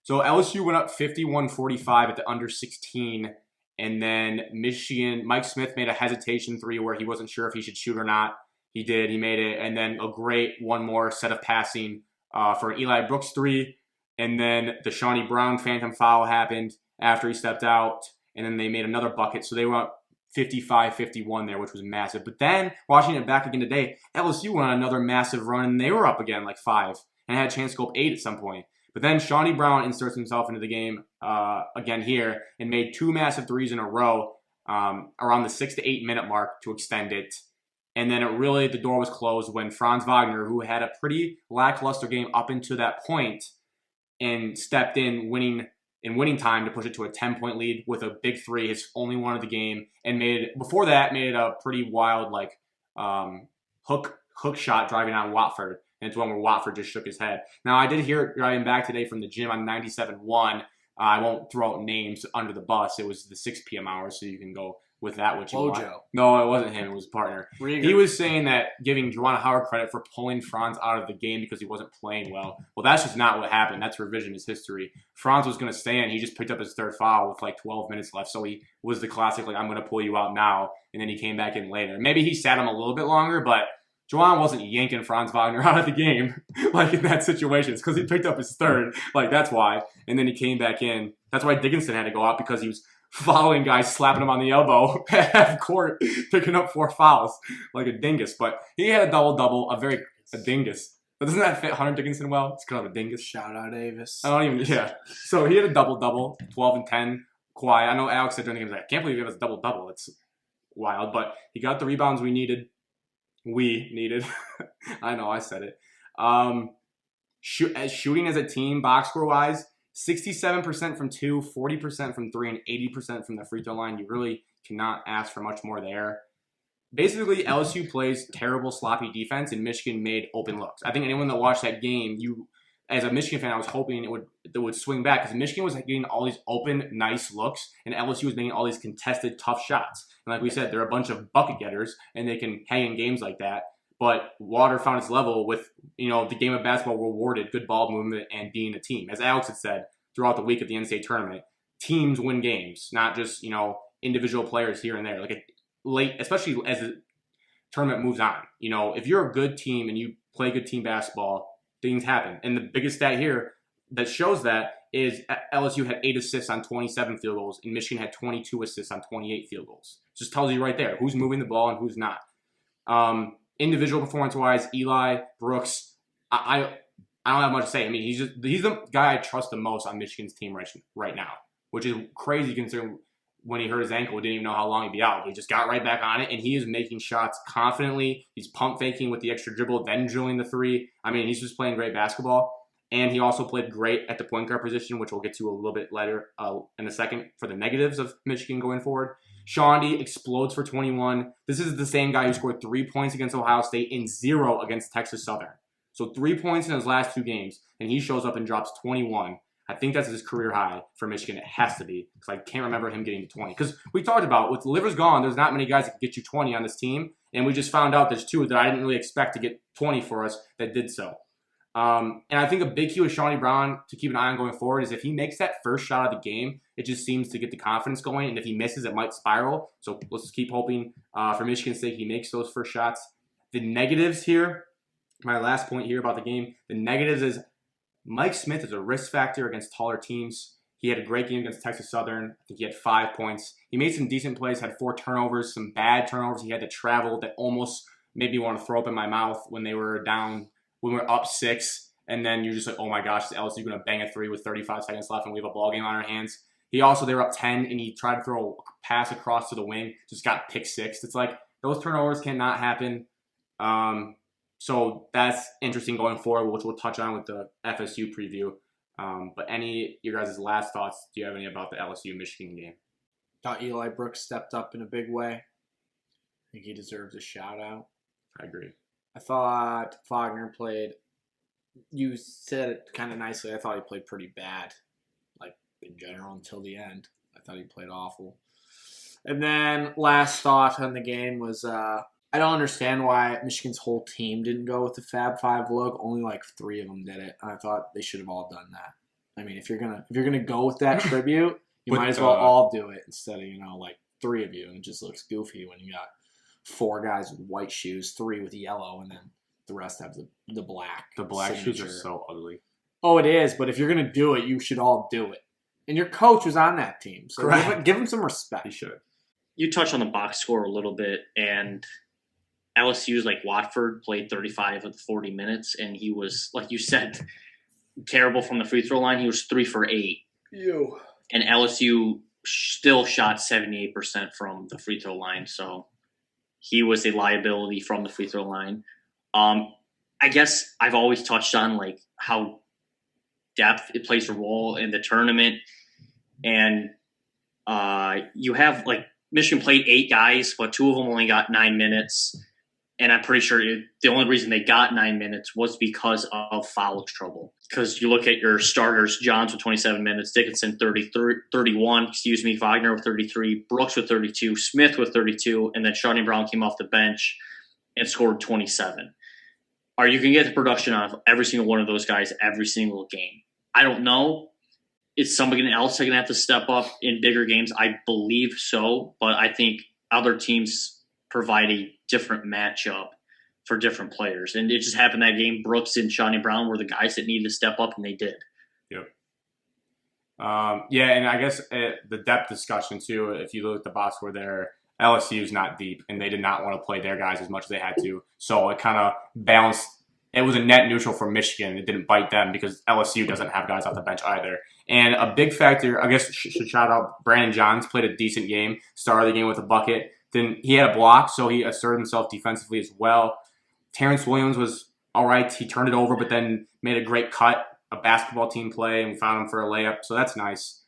So LSU went up 51-45 at the under 16, and then Michigan, Mike Smith made a hesitation 3 where he wasn't sure if he should shoot or not. He did. He made it, and then a great one more set of passing for an Eli Brooks 3, and then the Shawnee Brown phantom foul happened after he stepped out, and then they made another bucket. So they went up 55-51 there, which was massive. But then, watching it back again today, LSU went on another massive run, and they were up again like 5 and had a chance to go up 8 at some point. But then Shawnee Brown inserts himself into the game again here and made 2 massive threes in a row around the 6 to 8 minute mark to extend it. And then the door was closed when Franz Wagner, who had a pretty lackluster game up until that point, and stepped in winning time to push it to a 10-point lead with a big 3, his only one of the game, and made a pretty wild hook shot driving on Watford. And it's one where Watford just shook his head. Now, I did hear it driving back today from the gym on 97.1. I won't throw out names under the bus. It was the 6 p.m. hours, so you can go with that, which Bojo. No, it wasn't him. It was his partner. Rieger. He was saying that giving Juwan Howard credit for pulling Franz out of the game because he wasn't playing well. Well, that's just not what happened. That's revisionist history. Franz was going to stay in. He just picked up his third foul with like 12 minutes left. So he was the classic, like, I'm going to pull you out now. And then he came back in later. Maybe he sat him a little bit longer, but Juwan wasn't yanking Franz Wagner out of the game like in that situation. It's because he picked up his third. Like, that's why. And then he came back in. That's why Dickinson had to go out because he was following guys, slapping him on the elbow at half court, picking up 4 fouls like a dingus. But he had a double-double, a dingus. But doesn't that fit Hunter Dickinson well? It's kind of a dingus. Shout out Davis. I don't even, yeah. So he had a double-double, 12 and 10. Kawhi, I know Alex said during the game, I can't believe he has a double-double. It's wild. But he got the rebounds we needed. I know, I said it. Shooting as a team, box score-wise, 67% from 2, 40% from 3, and 80% from the free throw line. You really cannot ask for much more there. Basically, LSU plays terrible, sloppy defense, and Michigan made open looks. I think anyone that watched that game, as a Michigan fan, I was hoping it would swing back because Michigan was getting all these open, nice looks, and LSU was making all these contested, tough shots. And like we said, they're a bunch of bucket getters, and they can hang in games like that. But water found its level with, the game of basketball rewarded good ball movement and being a team. As Alex had said throughout the week of the NCAA tournament, teams win games, not just, individual players here and there. Especially as the tournament moves on. If you're a good team and you play good team basketball, things happen. And the biggest stat here that shows that is LSU had 8 assists on 27 field goals, and Michigan had 22 assists on 28 field goals. Just tells you right there who's moving the ball and who's not. Individual performance-wise, Eli, Brooks, I don't have much to say. I mean, he's the guy I trust the most on Michigan's team right now, which is crazy considering when he hurt his ankle, didn't even know how long he'd be out. He just got right back on it, and he is making shots confidently. He's pump faking with the extra dribble, then drilling the 3. I mean, he's just playing great basketball. And he also played great at the point guard position, which we'll get to a little bit later in a second for the negatives of Michigan going forward. Shaundi explodes for 21. This is the same guy who scored 3 points against Ohio State and 0 against Texas Southern. So 3 points in his last 2 games, and he shows up and drops 21. I think that's his career high for Michigan. It has to be, because I can't remember him getting to 20. Because we talked about, with Livers gone, there's not many guys that can get you 20 on this team, and we just found out there's 2 that I didn't really expect to get 20 for us that did so. And I think a big key with Shaundi Brown to keep an eye on going forward is if he makes that first shot of the game, it just seems to get the confidence going, and if he misses, it might spiral. So let's just keep hoping for Michigan's sake he makes those first shots. The negatives here, my last point here about the game, the negatives is Mike Smith is a risk factor against taller teams. He had a great game against Texas Southern. I think he had 5 points. He made some decent plays, had 4 turnovers, some bad turnovers. He had to travel that almost made me want to throw up in my mouth when they were down, when we were up 6. And then you're just like, oh my gosh, is LSU going to bang a 3 with 35 seconds left and we have a ball game on our hands? They were up 10, and he tried to throw a pass across to the wing, just got pick 6. It's like, those turnovers cannot happen. So that's interesting going forward, which we'll touch on with the FSU preview. But your guys' last thoughts, do you have any about the LSU-Michigan game? Thought Eli Brooks stepped up in a big way. I think he deserves a shout-out. I agree. I thought Wagner played, you said it kind of nicely, I thought he played pretty bad, like in general until the end. I thought he played awful. And then last thought on the game was, I don't understand why Michigan's whole team didn't go with the Fab 5 look. Only like 3 of them did it. I thought they should have all done that. I mean, if you're gonna go with that tribute, you might as well all do it instead of, like 3 of you. And it just looks goofy when you got 4 guys with white shoes, 3 with yellow, and then the rest have the black. The black signature. shoes are so ugly. Oh, it is. But if you're gonna do it, you should all do it. And your coach was on that team, so give him some respect. He should. You touched on the box score a little bit, and LSU's like Watford played 35 of the 40 minutes, and he was, like you said, terrible from the free throw line. He was 3 for 8. Ew. And LSU still shot 78% from the free throw line, so he was a liability from the free throw line. I guess I've always touched on like how depth it plays a role in the tournament, and you have like Michigan played 8 guys, but 2 of them only got 9 minutes. And I'm pretty sure the only reason they got 9 minutes was because of foul trouble. Because you look at your starters, Johns with 27 minutes, Dickinson 31, Wagner with 33, Brooks with 32, Smith with 32, and then Shawnee Brown came off the bench and scored 27. Are you going to get the production out of every single one of those guys every single game? I don't know. Is somebody else going to have to step up in bigger games? I believe so, but I think other teams provide a different matchup for different players. And it just happened that game, Brooks and Shawnee Brown were the guys that needed to step up, and they did. Yep. Yeah, and I guess the depth discussion, too, if you look at the box score there, LSU's not deep, and they did not want to play their guys as much as they had to. So it kind of balanced. It was a net neutral for Michigan. It didn't bite them because LSU doesn't have guys off the bench either. And a big factor, I guess, should shout out Brandon Johns, played a decent game, started the game with a bucket. Then he had a block, so he asserted himself defensively as well. Terrence Williams was all right. He turned it over, but then made a great cut, a basketball team play, and we found him for a layup, so that's nice.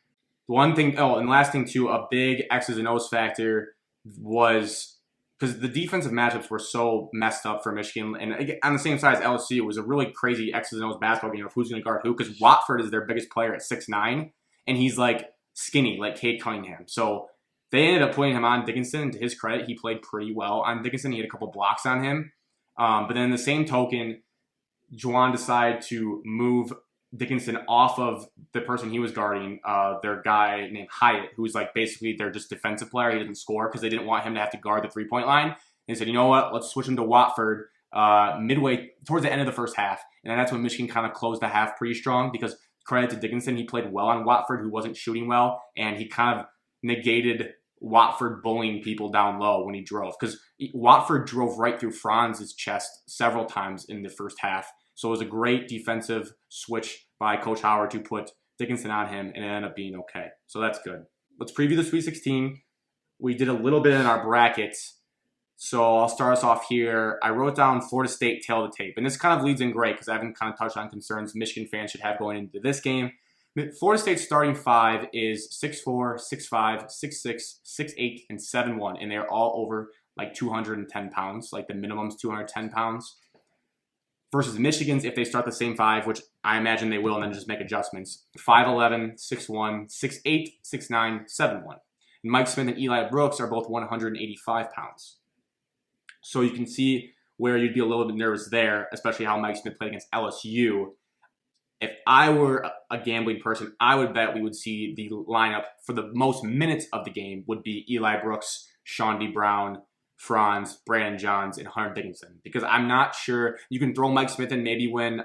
One thing, and last thing too, a big X's and O's factor was because the defensive matchups were so messed up for Michigan, and again, on the same side as LSU, it was a really crazy X's and O's basketball game of who's going to guard who, because Watford is their biggest player at 6'9", and he's like skinny, like Cade Cunningham. So they ended up putting him on Dickinson, and to his credit, he played pretty well on Dickinson. He had a couple blocks on him. But then in the same token, Juwan decided to move Dickinson off of the person he was guarding, their guy named Hyatt, who's like basically their just defensive player. He doesn't score because they didn't want him to have to guard the three-point line. And they said, you know what, let's switch him to Watford midway towards the end of the first half. And then that's when Michigan kind of closed the half pretty strong because credit to Dickinson, he played well on Watford, who wasn't shooting well, and he kind of negated Watford bullying people down low when he drove, because Watford drove right through Franz's chest several times in the first half. So it was a great defensive switch by Coach Howard to put Dickinson on him, and it ended up being okay. So that's good. Let's preview the Sweet 16. We did a little bit in our brackets. So I'll start us off here. I wrote down Florida State tail of the tape, and this kind of leads in great because I haven't kind of touched on concerns Michigan fans should have going into this game. Florida State's starting five is 6'4", 6'5", 6'6", 6'8", and 7'1", and they're all over like 210 pounds. Like the minimum's 210 pounds. Versus Michigan's, if they start the same five, which I imagine they will, and then just make adjustments, 5'11", 6'1", 6'8", 6'9", 7'1". And Mike Smith and Eli Brooks are both 185 pounds. So you can see where you'd be a little bit nervous there, especially how Mike Smith played against LSU. If I were a gambling person, I would bet we would see the lineup for the most minutes of the game would be Eli Brooks, Sean D. Brown, Franz, Brandon Johns, and Hunter Dickinson. Because I'm not sure. You can throw Mike Smith in maybe when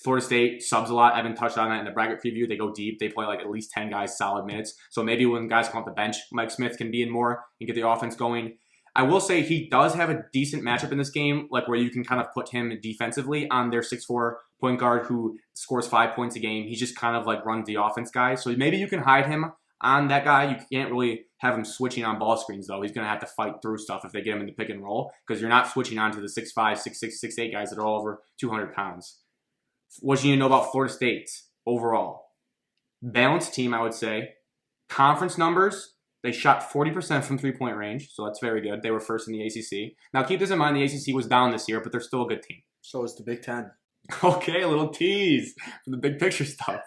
Florida State subs a lot. I haven't touched on that in the bracket preview. They go deep. They play like at least 10 guys solid minutes. So maybe when guys come off the bench, Mike Smith can be in more and get the offense going. I will say he does have a decent matchup in this game, like where you can kind of put him defensively on their 6'4" point guard who scores 5 points a game. He's just kind of like runs the offense guy. So maybe you can hide him on that guy. You can't really have him switching on ball screens, though. He's going to have to fight through stuff if they get him in the pick and roll because you're not switching on to the 6'5", 6'6", 6'8" guys that are all over 200 pounds. What do you know about Florida State overall? Balanced team, I would say. Conference numbers. They shot 40% from three-point range, so that's very good. They were first in the ACC. Now, keep this in mind, the ACC was down this year, but they're still a good team. So is the Big Ten. Okay, a little tease for the big picture stuff.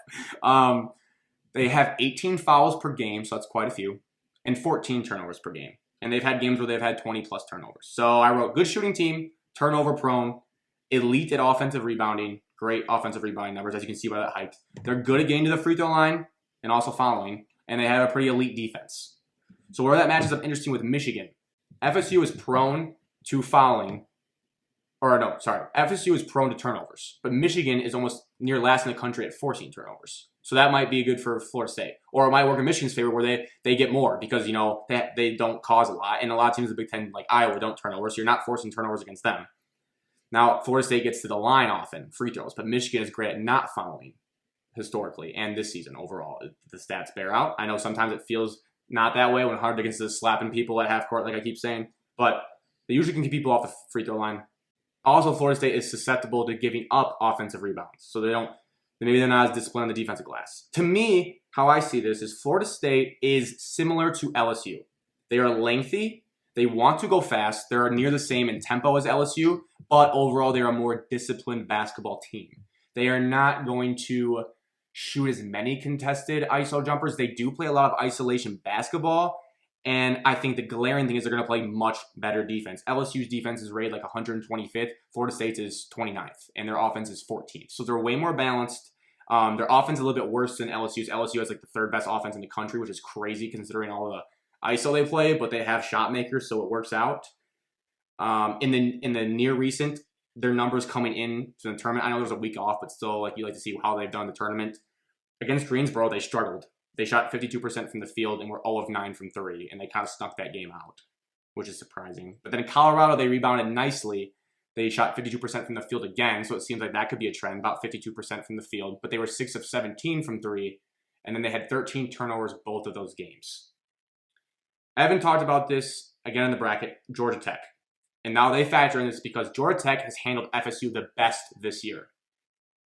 They have 18 fouls per game, so that's quite a few, and 14 turnovers per game. And they've had games where they've had 20-plus turnovers. So I wrote good shooting team, turnover-prone, elite at offensive rebounding, great offensive rebounding numbers, as you can see by that height. They're good at getting to the free throw line and also fouling, and they have a pretty elite defense. So where that matches up interesting with Michigan, FSU is prone to fouling. FSU is prone to turnovers. But Michigan is almost near last in the country at forcing turnovers. So that might be good for Florida State. Or it might work in Michigan's favor where they get more because, you know, they don't cause a lot. And a lot of teams in the Big Ten, like Iowa, don't turn over. So you're not forcing turnovers against them. Now, Florida State gets to the line often, free throws. But Michigan is great at not fouling historically and this season overall. The stats bear out. I know sometimes it feels not that way when Hunter Dickinson is slapping people at half court, like I keep saying. But they usually can keep people off the free throw line. Also, Florida State is susceptible to giving up offensive rebounds. So maybe they're not as disciplined on the defensive glass. To me, how I see this is Florida State is similar to LSU. They are lengthy. They want to go fast. They're near the same in tempo as LSU, but overall they're a more disciplined basketball team. They are not going to shoot as many contested ISO jumpers. They do play a lot of isolation basketball, and I think the glaring thing is they're going to play much better defense. LSU's defense is rated like 125th. Florida State's is 29th, and their offense is 14th. So they're way more balanced. Their offense is a little bit worse than LSU's. LSU has like the third best offense in the country, which is crazy considering all the ISO they play, but they have shot makers, so it works out. In the near recent, their numbers coming in to the tournament, I know there's a week off, but still, like you like to see how they've done the tournament. Against Greensboro, they struggled. They shot 52% from the field and were 0 of 9 from 3, and they kind of snuck that game out, which is surprising. But then in Colorado, they rebounded nicely. They shot 52% from the field again, so it seems like that could be a trend, about 52% from the field. But they were 6 of 17 from 3, and then they had 13 turnovers both of those games. Evan talked about this again in the bracket, Georgia Tech. And now they factor in this because Georgia Tech has handled FSU the best this year.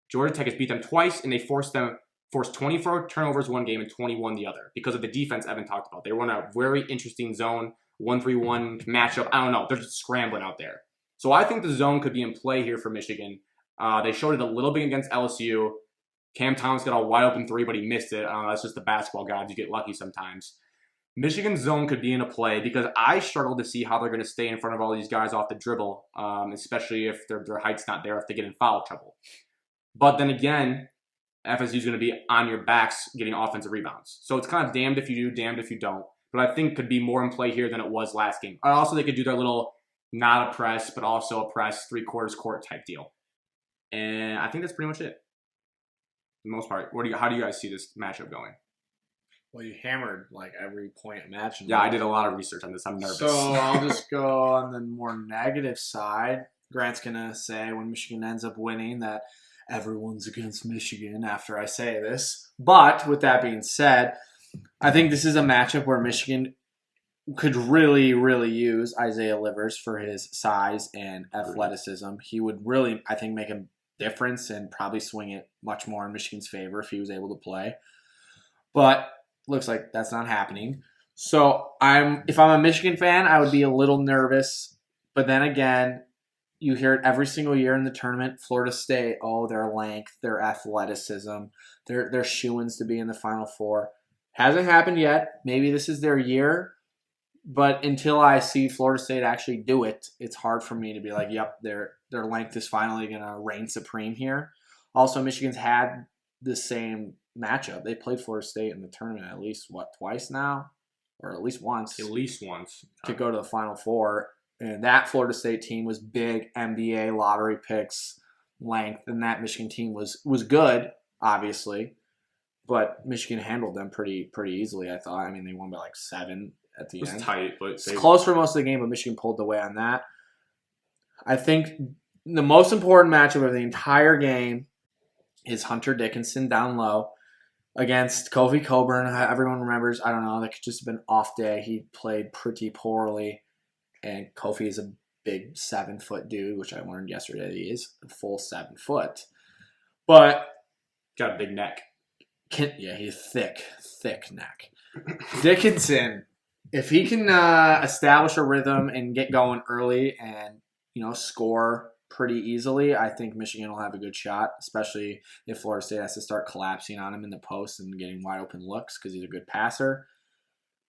Georgia Tech has beat them twice, and they forced 24 turnovers one game and 21 the other because of the defense Evan talked about. They run a very interesting zone, 1-3-1 matchup. I don't know. They're just scrambling out there. So I think the zone could be in play here for Michigan. They showed it a little bit against LSU. Cam Thomas got a wide open three, but he missed it. That's just the basketball gods. You get lucky sometimes. Michigan's zone could be in a play because I struggle to see how they're going to stay in front of all these guys off the dribble, especially if their height's not there, if they get in foul trouble. But then again, FSU is going to be on your backs getting offensive rebounds. So it's kind of damned if you do, damned if you don't. But I think could be more in play here than it was last game. Also, they could do their little not a press, but also a press, 3/4 court type deal. And I think that's pretty much it. For the most part. How do you guys see this matchup going? Well, you hammered like every point imaginable. Yeah, I did a lot of research on this. I'm nervous. So I'll just go on the more negative side. Grant's going to say when Michigan ends up winning that everyone's against Michigan after I say this. But with that being said, I think this is a matchup where Michigan could really, really use Isaiah Livers for his size and athleticism. He would really, I think, make a difference and probably swing it much more in Michigan's favor if he was able to play. But looks like that's not happening. So if I'm a Michigan fan, I would be a little nervous. But then again, you hear it every single year in the tournament. Florida State, their length, their athleticism, their shoo-ins to be in the Final Four. Hasn't happened yet. Maybe this is their year. But until I see Florida State actually do it, it's hard for me to be like, yep, their length is finally going to reign supreme here. Also, Michigan's had the same matchup. They played Florida State in the tournament at least, twice now? Or at least once. At least once. To go to the Final Four. And that Florida State team was big NBA lottery picks, length, and that Michigan team was good, obviously. But Michigan handled them pretty easily, I thought. I mean, they won by like 7 at the end. It was tight, but it's close for most of the game, but Michigan pulled away on that. I think the most important matchup of the entire game is Hunter Dickinson down low against Kofi Coburn. Everyone remembers, I don't know, that could just have been off day. He played pretty poorly, and Kofi is a big 7-foot dude, which I learned yesterday he is a full 7 foot. But got a big neck. He's thick neck. Dickinson, if he can establish a rhythm and get going early and score pretty easily, I think Michigan will have a good shot, especially if Florida State has to start collapsing on him in the post and getting wide open looks because he's a good passer.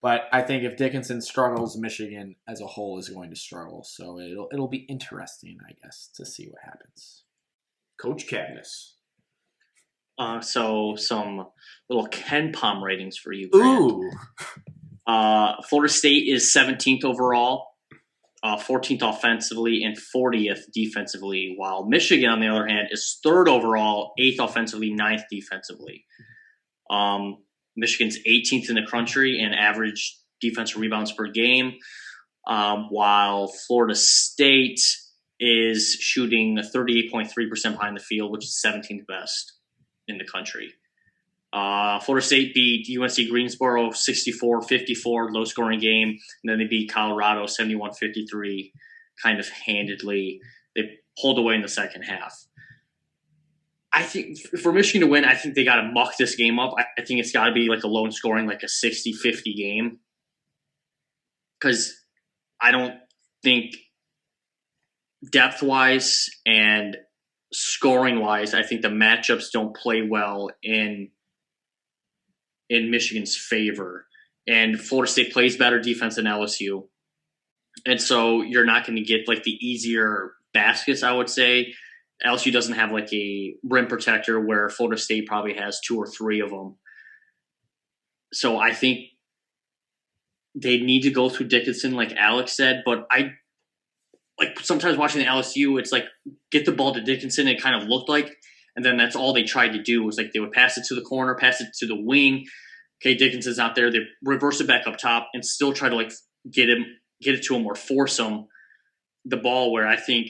But I think if Dickinson struggles, Michigan as a whole is going to struggle. So it'll be interesting, I guess, to see what happens. Coach Cadmus. So some little Ken Palm ratings for you, Grant. Ooh. Florida State is 17th overall, 14th offensively, and 40th defensively, while Michigan, on the other hand, is 3rd overall, 8th offensively, 9th defensively. Michigan's 18th in the country in average defensive rebounds per game, while Florida State is shooting 38.3% behind the field, which is 17th best in the country. Florida State beat UNC Greensboro 64-54, low-scoring game, and then they beat Colorado 71-53, kind of handedly. They pulled away in the second half. I think for Michigan to win, I think they got to muck this game up. I think it's got to be like a low-scoring, like a 60-50 game. Because I don't think depth-wise and scoring-wise, I think the matchups don't play well in Michigan's favor. And Florida State plays better defense than LSU. And so you're not going to get like the easier baskets, I would say. LSU doesn't have like a rim protector where Florida State probably has 2 or 3 of them. So I think they need to go through Dickinson, like Alex said. But I like sometimes watching the LSU, it's like get the ball to Dickinson. It kind of looked like, and then that's all they tried to do was like they would pass it to the corner, pass it to the wing. Okay, Dickinson's out there. They reverse it back up top and still try to like get it to him or force him the ball. Where I think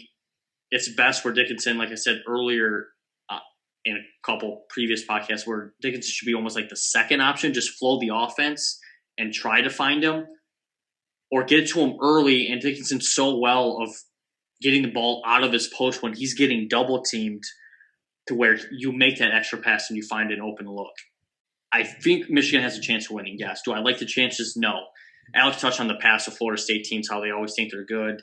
it's best for Dickinson, like I said earlier in a couple previous podcasts, where Dickinson should be almost like the second option, just flow the offense and try to find him or get it to him early. And Dickinson's so well of getting the ball out of his post when he's getting double teamed to where you make that extra pass and you find an open look. I think Michigan has a chance of winning, yes. Do I like the chances? No. Alex touched on the past of Florida State teams, how they always think they're good,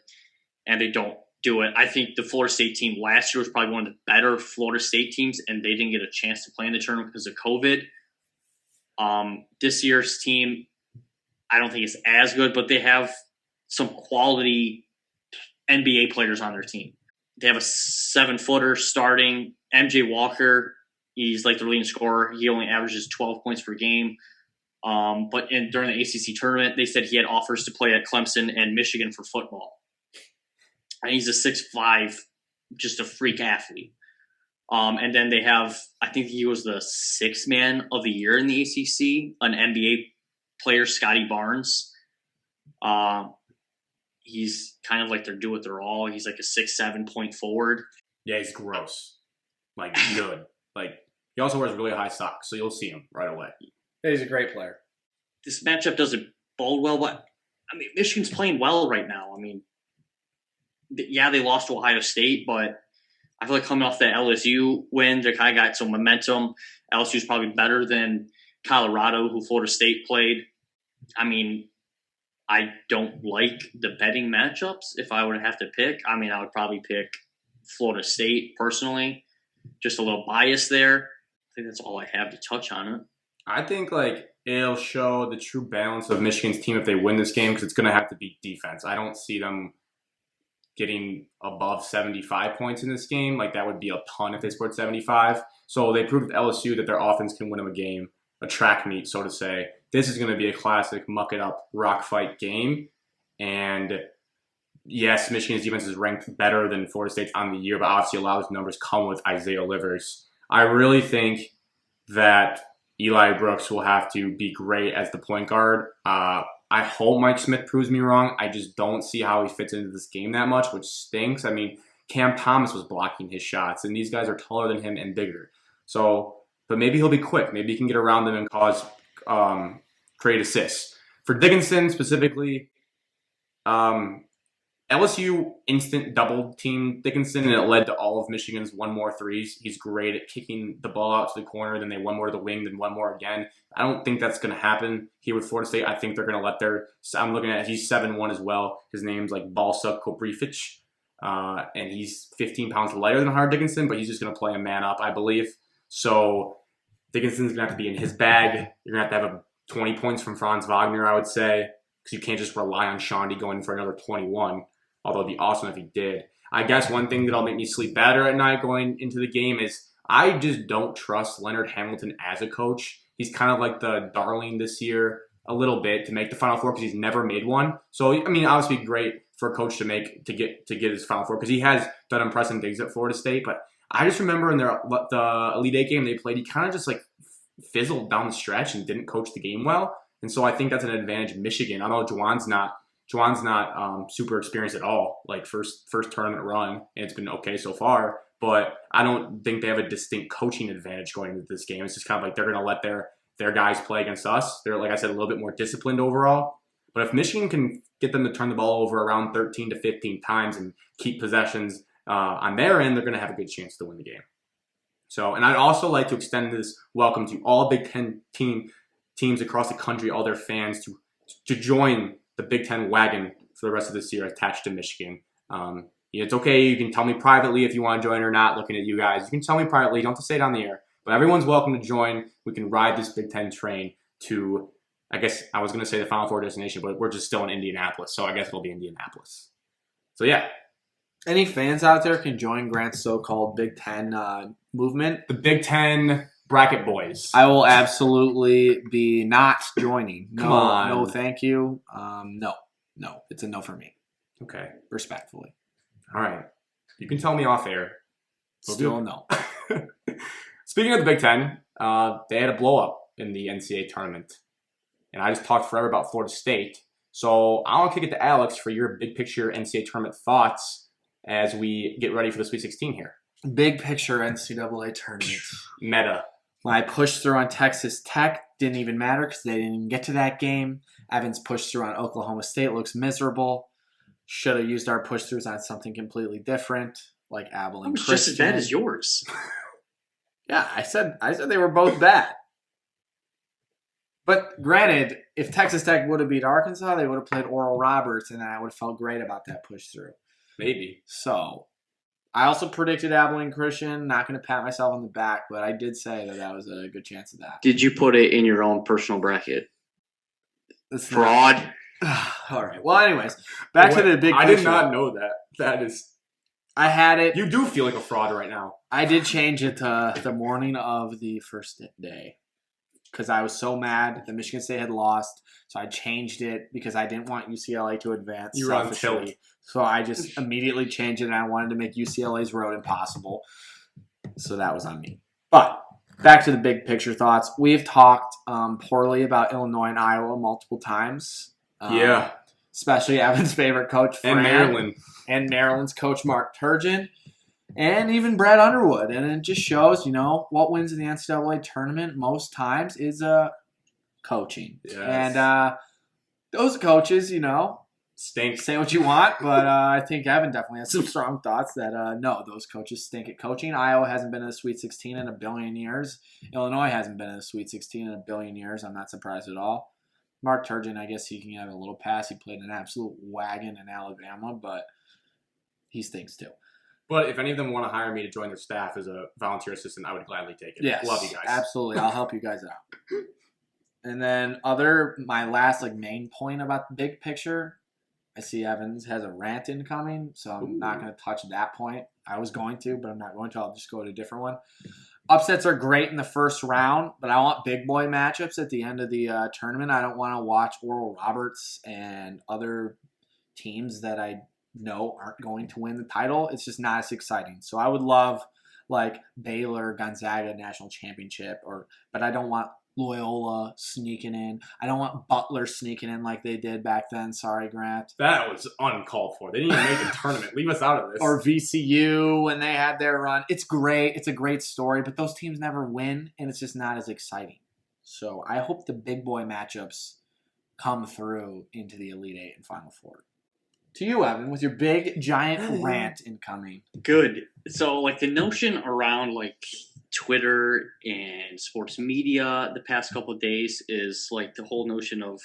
and they don't do it. I think the Florida State team last year was probably one of the better Florida State teams, and they didn't get a chance to play in the tournament because of COVID. This year's team, I don't think it's as good, but they have some quality NBA players on their team. They have a 7-footer starting, MJ Walker. He's like the leading scorer. He only averages 12 points per game. But during the ACC tournament, they said he had offers to play at Clemson and Michigan for football. And he's a 6'5", just a freak athlete. And then they have, I think he was the 6th man of the year in the ACC, an NBA player, Scotty Barnes. He's kind of like their do-it-their-all. He's like a 6'7" point forward. Yeah, he's gross. Like, good. Like, he also wears really high socks, so you'll see him right away. Yeah, he's a great player. This matchup doesn't bode well, but, I mean, Michigan's playing well right now. I mean, yeah, they lost to Ohio State, but I feel like coming off that LSU win, they kind of got some momentum. LSU's probably better than Colorado, who Florida State played. I mean, I don't like the betting matchups if I would have to pick. I mean, I would probably pick Florida State personally. Just a little bias there. I think that's all I have to touch on it. I think like it'll show the true balance of Michigan's team if they win this game because it's going to have to be defense. I don't see them getting above 75 points in this game. Like that would be a ton if they scored 75. So they proved with LSU that their offense can win them a game, a track meet, so to say. This is going to be a classic muck it up, rock fight game. And yes, Michigan's defense is ranked better than Florida State's on the year, but obviously a lot of those numbers come with Isaiah Livers. I really think that Eli Brooks will have to be great as the point guard. I hope Mike Smith proves me wrong. I just don't see how he fits into this game that much, which stinks. I mean, Cam Thomas was blocking his shots, and these guys are taller than him and bigger. So, but maybe he'll be quick. Maybe he can get around them and cause create assists. For Dickinson specifically, LSU instant double team Dickinson, and it led to all of Michigan's one more threes. He's great at kicking the ball out to the corner, then they one more to the wing, then one more again. I don't think that's going to happen here with Florida State. I think they're going to let I'm looking at, he's 7'1" as well. His name's like Balsa Koprivic, and he's 15 pounds lighter than Howard Dickinson, but he's just going to play a man up, I believe. So Dickinson's going to have to be in his bag. You're going to have 20 points from Franz Wagner, I would say, because you can't just rely on Shandy going for another 21. Although it'd be awesome if he did. I guess one thing that'll make me sleep better at night going into the game is I just don't trust Leonard Hamilton as a coach. He's kind of like the darling this year a little bit to make the Final Four because he's never made one. So, I mean, obviously great for a coach to get his Final Four because he has done impressive things at Florida State. But I just remember in the Elite Eight game they played, he kind of just like fizzled down the stretch and didn't coach the game well. And so I think that's an advantage of Michigan. I know Juwan's not super experienced at all, like first tournament run, and it's been okay so far. But I don't think they have a distinct coaching advantage going into this game. It's just kind of like they're going to let their guys play against us. They're, like I said, a little bit more disciplined overall. But if Michigan can get them to turn the ball over around 13 to 15 times and keep possessions on their end, they're going to have a good chance to win the game. So, and I'd also like to extend this welcome to all Big Ten teams across the country, all their fans, to join the Big Ten wagon for the rest of this year attached to Michigan. It's okay. You can tell me privately if you want to join or not. Looking at you guys, you can tell me privately. You don't have to say it on the air. But everyone's welcome to join. We can ride this Big Ten train to, I guess I was going to say the Final Four destination, but we're just still in Indianapolis. So I guess it'll be Indianapolis. So yeah. Any fans out there can join Grant's so-called Big Ten movement. The Big Ten bracket boys. I will absolutely be not joining. Come on. No, thank you. No. It's a no for me. Okay. Respectfully. All right. You can tell me off air. Still no. Speaking of the Big Ten, they had a blow-up in the NCAA tournament. And I just talked forever about Florida State. So I want to kick it to Alex for your big picture NCAA tournament thoughts as we get ready for the Sweet 16 here. Big picture NCAA tournament. Meta. When I pushed through on Texas Tech, didn't even matter because they didn't even get to that game. Evans pushed through on Oklahoma State, looks miserable. Should have used our push-throughs on something completely different, like Abilene It's Christian. just as bad as yours. Yeah, I said they were both bad. But granted, if Texas Tech would have beat Arkansas, they would have played Oral Roberts, and then I would have felt great about that push-through. Maybe. So, I also predicted Abilene Christian. Not going to pat myself on the back, but I did say that was a good chance of that. Did you put it in your own personal bracket? It's Fraud. All right. Well, anyways, back to the big picture. I did not know that. That is... I had it. You do feel like a fraud right now. I did change it to the morning of the first day because I was so mad that Michigan State had lost. So I changed it because I didn't want UCLA to advance. You were on tilt. So I just immediately changed it, and I wanted to make UCLA's road impossible. So that was on me. But back to the big picture thoughts. We've talked poorly about Illinois and Iowa multiple times. Yeah. Especially Evan's favorite coach, Fran. And Maryland. And Maryland's coach, Mark Turgeon. And even Brad Underwood. And it just shows, what wins in the NCAA tournament most times is coaching. Yes. And those coaches, stink. Say what you want, but I think Evan definitely has some strong thoughts that, no, those coaches stink at coaching. Iowa hasn't been in the Sweet 16 in a billion years. Illinois hasn't been in the Sweet 16 in a billion years. I'm not surprised at all. Mark Turgeon, I guess he can have a little pass. He played an absolute wagon in Alabama, but he stinks too. But if any of them want to hire me to join their staff as a volunteer assistant, I would gladly take it. Yes, love you guys. Absolutely. I'll help you guys out. And then my last main point about the big picture, I see Evans has a rant incoming, so I'm not going to touch that point. I was going to, but I'm not going to. I'll just go to a different one. Upsets are great in the first round, but I want big boy matchups at the end of the tournament. I don't want to watch Oral Roberts and other teams that I know aren't going to win the title. It's just not as exciting. So I would love Baylor, Gonzaga national championship, but I don't want Loyola sneaking in. I don't want Butler sneaking in like they did back then. Sorry, Grant. That was uncalled for. They didn't even make a tournament. Leave us out of this. Or VCU when they had their run. It's great. It's a great story, but those teams never win, and it's just not as exciting. So I hope the big boy matchups come through into the Elite Eight and Final Four. To you, Evan, with your big, giant rant incoming. Good. So, the notion around, Twitter and sports media the past couple of days is the whole notion of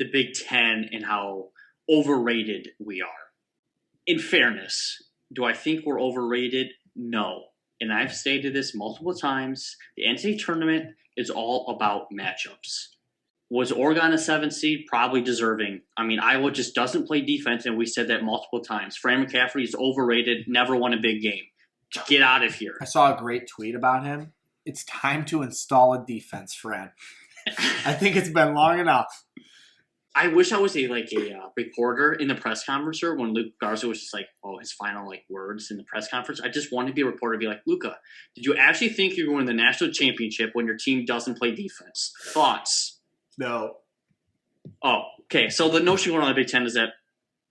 the Big Ten and how overrated we are. In fairness, do I think we're overrated? No. And I've stated this multiple times. The NCAA tournament is all about matchups. Was Oregon a 7th seed? Probably deserving. Iowa just doesn't play defense, and we said that multiple times. Fran McCafferty is overrated, never won a big game. Get out of here. I saw a great tweet about him. It's time to install a defense, Fran. I think it's been long enough. I wish I was a reporter in the press conference when Luke Garza was just his final words in the press conference. I just wanted to be a reporter and be like, Luca, did you actually think you're going to the national championship when your team doesn't play defense? Thoughts? No. Oh, okay. So the notion going on the Big Ten is that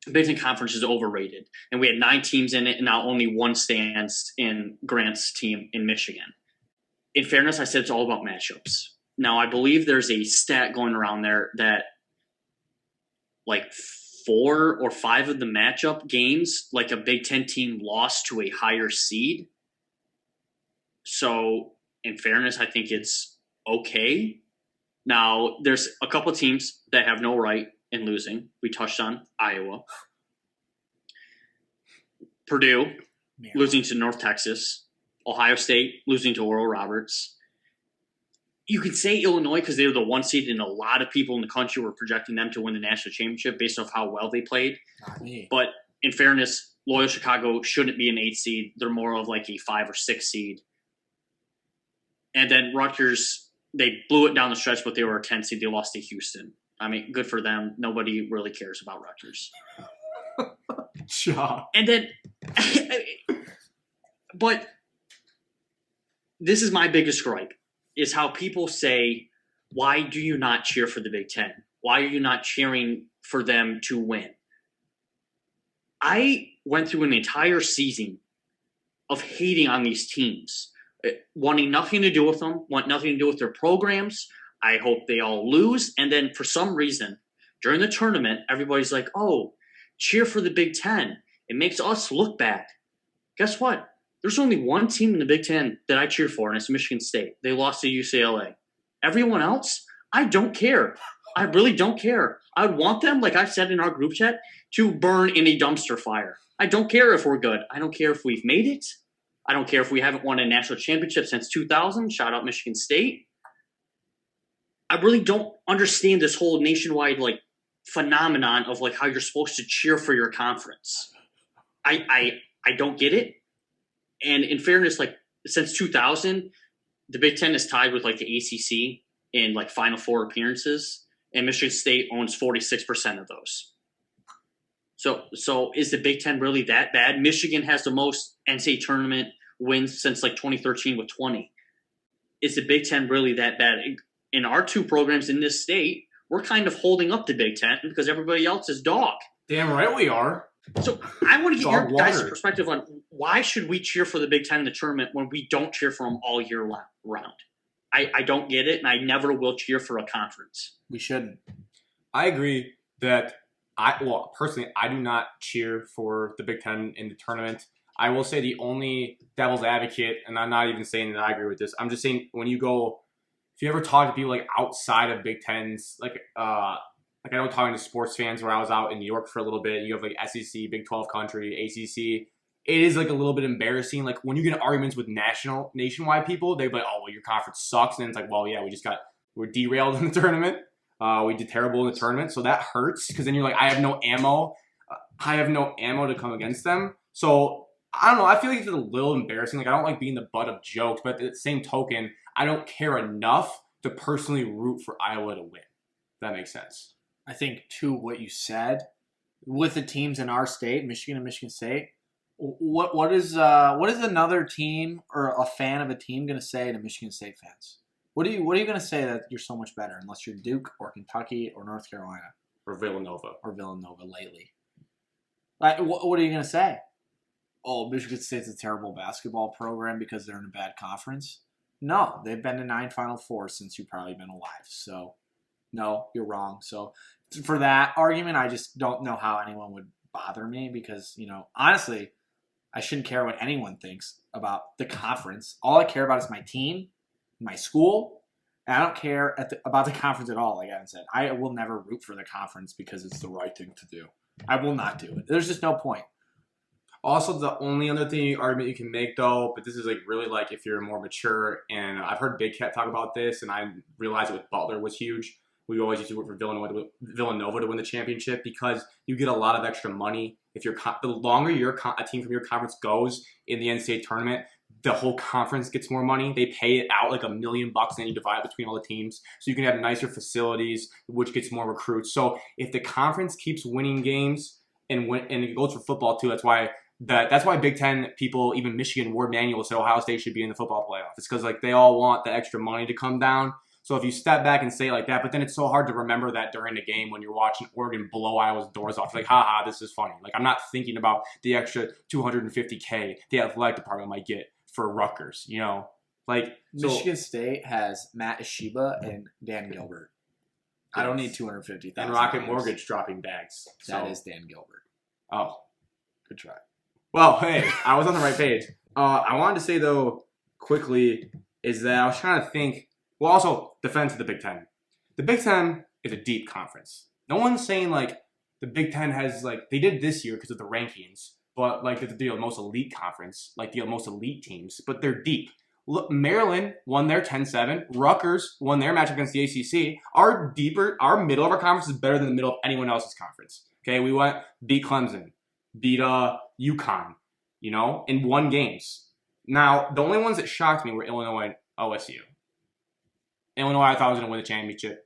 the Big Ten Conference is overrated. And we had 9 teams in it, and now only 1 stands in Grant's team in Michigan. In fairness, I said it's all about matchups. Now, I believe there's a stat going around there that 4 or 5 of the matchup games, a Big Ten team lost to a higher seed. So, in fairness, I think it's okay. Now, there's a couple of teams that have no right and losing. We touched on Iowa. Purdue losing to North Texas. Ohio State losing to Oral Roberts. You could say Illinois because they were the 1 seed, and a lot of people in the country were projecting them to win the national championship based off how well they played. Not me. But in fairness, Loyola Chicago shouldn't be an 8 seed. They're more of like a 5 or 6 seed. And then Rutgers, they blew it down the stretch, but they were a 10 seed. They lost to Houston. I mean, good for them. Nobody really cares about Rutgers. Sure. And then, but this is my biggest gripe, is how people say, why do you not cheer for the Big Ten? Why are you not cheering for them to win? I went through an entire season of hating on these teams, wanting nothing to do with them, want nothing to do with their programs. I hope they all lose. And then for some reason, during the tournament, everybody's like, oh, cheer for the Big Ten. It makes us look bad. Guess what? There's only one team in the Big Ten that I cheer for, and it's Michigan State. They lost to UCLA. Everyone else, I don't care. I really don't care. I want them, like I said in our group chat, to burn in a dumpster fire. I don't care if we're good. I don't care if we've made it. I don't care if we haven't won a national championship since 2000. Shout out Michigan State. I really don't understand this whole nationwide phenomenon of how you're supposed to cheer for your conference. I don't get it. And in fairness, since 2000, the Big Ten is tied with the ACC in Final Four appearances, and Michigan State owns 46% of those. So is the Big Ten really that bad? Michigan has the most NCAA tournament wins since 2013 with 20. Is the Big Ten really that bad? In our two programs in this state, we're kind of holding up the Big Ten because everybody else is dog. Damn right we are. So I want to get Dog your guys' water. perspective on why should we cheer for the Big Ten in the tournament when we don't cheer for them all year round? I don't get it, and I never will cheer for a conference. We shouldn't. I agree that personally, I do not cheer for the Big Ten in the tournament. I will say the only devil's advocate, and I'm not even saying that I agree with this. I'm just saying when you go, if you ever talk to people outside of Big Tens, I know talking to sports fans where I was out in New York for a little bit, you have SEC, Big 12 country, ACC. It is a little bit embarrassing. When you get in arguments with nationwide people, they're like, oh, well, your conference sucks. And it's well, yeah, we're derailed in the tournament. We did terrible in the tournament. So that hurts because then you're I have no ammo. I have no ammo to come against them. So I don't know. I feel it's a little embarrassing. I don't like being the butt of jokes, but at the same token, I don't care enough to personally root for Iowa to win. If that makes sense. I think, too, what you said, with the teams in our state, Michigan and Michigan State, what is another team or a fan of a team going to say to Michigan State fans? What are you going to say that you're so much better, unless you're Duke or Kentucky or North Carolina? Or Villanova. Lately. What are you going to say? Oh, Michigan State's a terrible basketball program because they're in a bad conference? No, they've been to 9 Final Fours since you've probably been alive. So, no, you're wrong. So, for that argument, I just don't know how anyone would bother me because, honestly, I shouldn't care what anyone thinks about the conference. All I care about is my team, my school, and I don't care about the conference at all, like Evan said. I will never root for the conference because it's the right thing to do. I will not do it. There's just no point. Also, the only other argument you can make, though, but this is really if you're more mature, and I've heard Big Cat talk about this, and I realized it with Butler was huge. We always used to root for Villanova to win the championship because you get a lot of extra money. If the longer a team from your conference goes in the NCAA tournament, the whole conference gets more money. They pay it out $1 million, and then you divide it between all the teams. So you can have nicer facilities, which gets more recruits. So if the conference keeps winning games and it goes for football too, that's why Big Ten people, even Michigan, Ward Manual said Ohio State should be in the football playoff. It's because they all want the extra money to come down. So if you step back and say it like that, but then it's so hard to remember that during the game when you're watching Oregon blow Iowa's doors off. Haha, this is funny. I'm not thinking about the extra $250K the athletic department might get for Rutgers, Michigan State has Matt Ishiba and Dan Gilbert. I don't need $250,000. And Rocket Mortgage dropping bags. That is Dan Gilbert. Oh. Good try. Well, hey, I was on the right page. I wanted to say, though, quickly, is that I was trying to think. Well, also, defense of the Big Ten. The Big Ten is a deep conference. No one's saying like the Big Ten has like they did this year because of the rankings, but like the most elite conference, like the most elite teams, but they're deep. Look, Maryland won their 10-7. Rutgers won their match against the ACC. Our middle of our conference is better than the middle of anyone else's conference. Okay, we beat Clemson, beat UConn, in 1 games. Now, the only ones that shocked me were Illinois and OSU. Illinois, I thought was going to win the championship.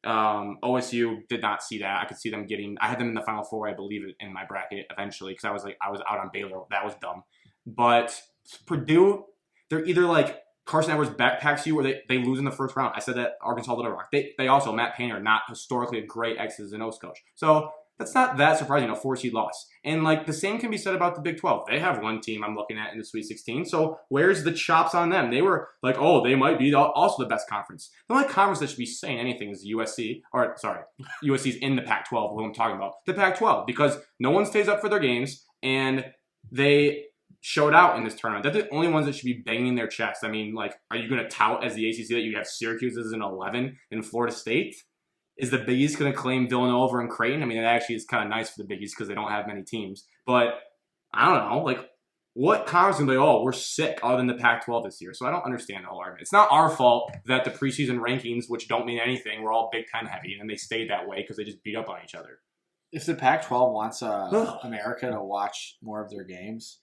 OSU did not see that. I could see them I had them in the Final Four, I believe, in my bracket eventually because I was out on Baylor. That was dumb. But Purdue, they're either like Carson Edwards backpacks you or they lose in the first round. I said that Arkansas Little Rock. They also, Matt Painter, not historically a great X's and O's coach. So that's not that surprising, a 4-seed loss. And like the same can be said about the Big 12. They have one team I'm looking at in the Sweet 16. So where's the chops on them? They were like, oh, they might be also the best conference. The only conference that should be saying anything is USC's in the Pac-12, what I'm talking about. The Pac-12, because no one stays up for their games, and they showed out in this tournament. They're the only ones that should be banging their chest. I mean, like, are you going to tout as the ACC that you have Syracuse as an 11 in Florida State? Is the Big East going to claim Villanova and Creighton? I mean, it actually is kind of nice for the Big East because they don't have many teams. But I don't know, like, what conference can be, we're sick other than the Pac-12 this year? So I don't understand the whole argument. It's not our fault that the preseason rankings, which don't mean anything, were all Big Ten heavy, and they stayed that way because they just beat up on each other. If the Pac-12 wants America to watch more of their games,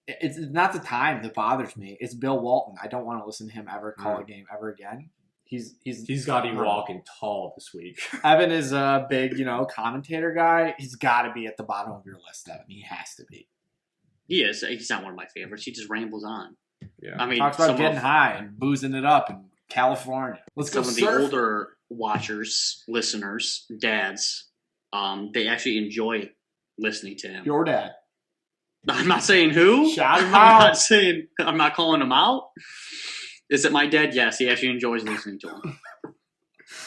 it's not the time that bothers me. It's Bill Walton. I don't want to listen to him ever call a game ever again. He's got to be walking tall this week. Evan is a big, commentator guy. He's got to be at the bottom of your list, Evan. He has to be. He is. He's not one of my favorites. He just rambles on. Yeah. I mean, talks about getting high and boozing it up in California. Let's go surf. Some of the older watchers, listeners, dads, they actually enjoy listening to him. Your dad. I'm not saying who. Shout him out. I'm not calling him out. Is it my dad? Yes, he actually enjoys listening to him.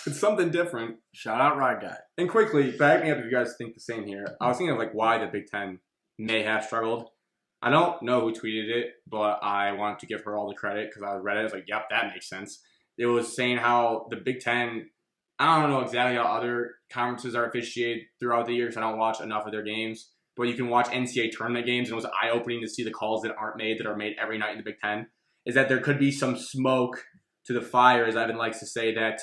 It's something different. Shout out Rod Guy. And quickly, back me up if you guys think the same here. I was thinking of like why the Big Ten may have struggled. I don't know who tweeted it, but I wanted to give her all the credit because I read it. I was like, yep, that makes sense. It was saying how the Big Ten, I don't know exactly how other conferences are officiated throughout the year because I don't watch enough of their games. But you can watch NCAA tournament games, and it was eye-opening to see the calls that are made every night in the Big Ten. Is that there could be some smoke to the fire, as Evan likes to say, that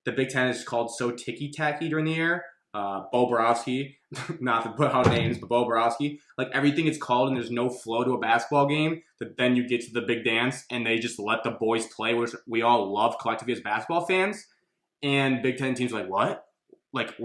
the Big Ten is called so ticky-tacky during the year. Bo Borowski, not to put out names, but Bo Borowski. Like, everything is called and there's no flow to a basketball game. That then you get to the big dance and they just let the boys play, which we all love collectively as basketball fans. And Big Ten teams are like, what? Like,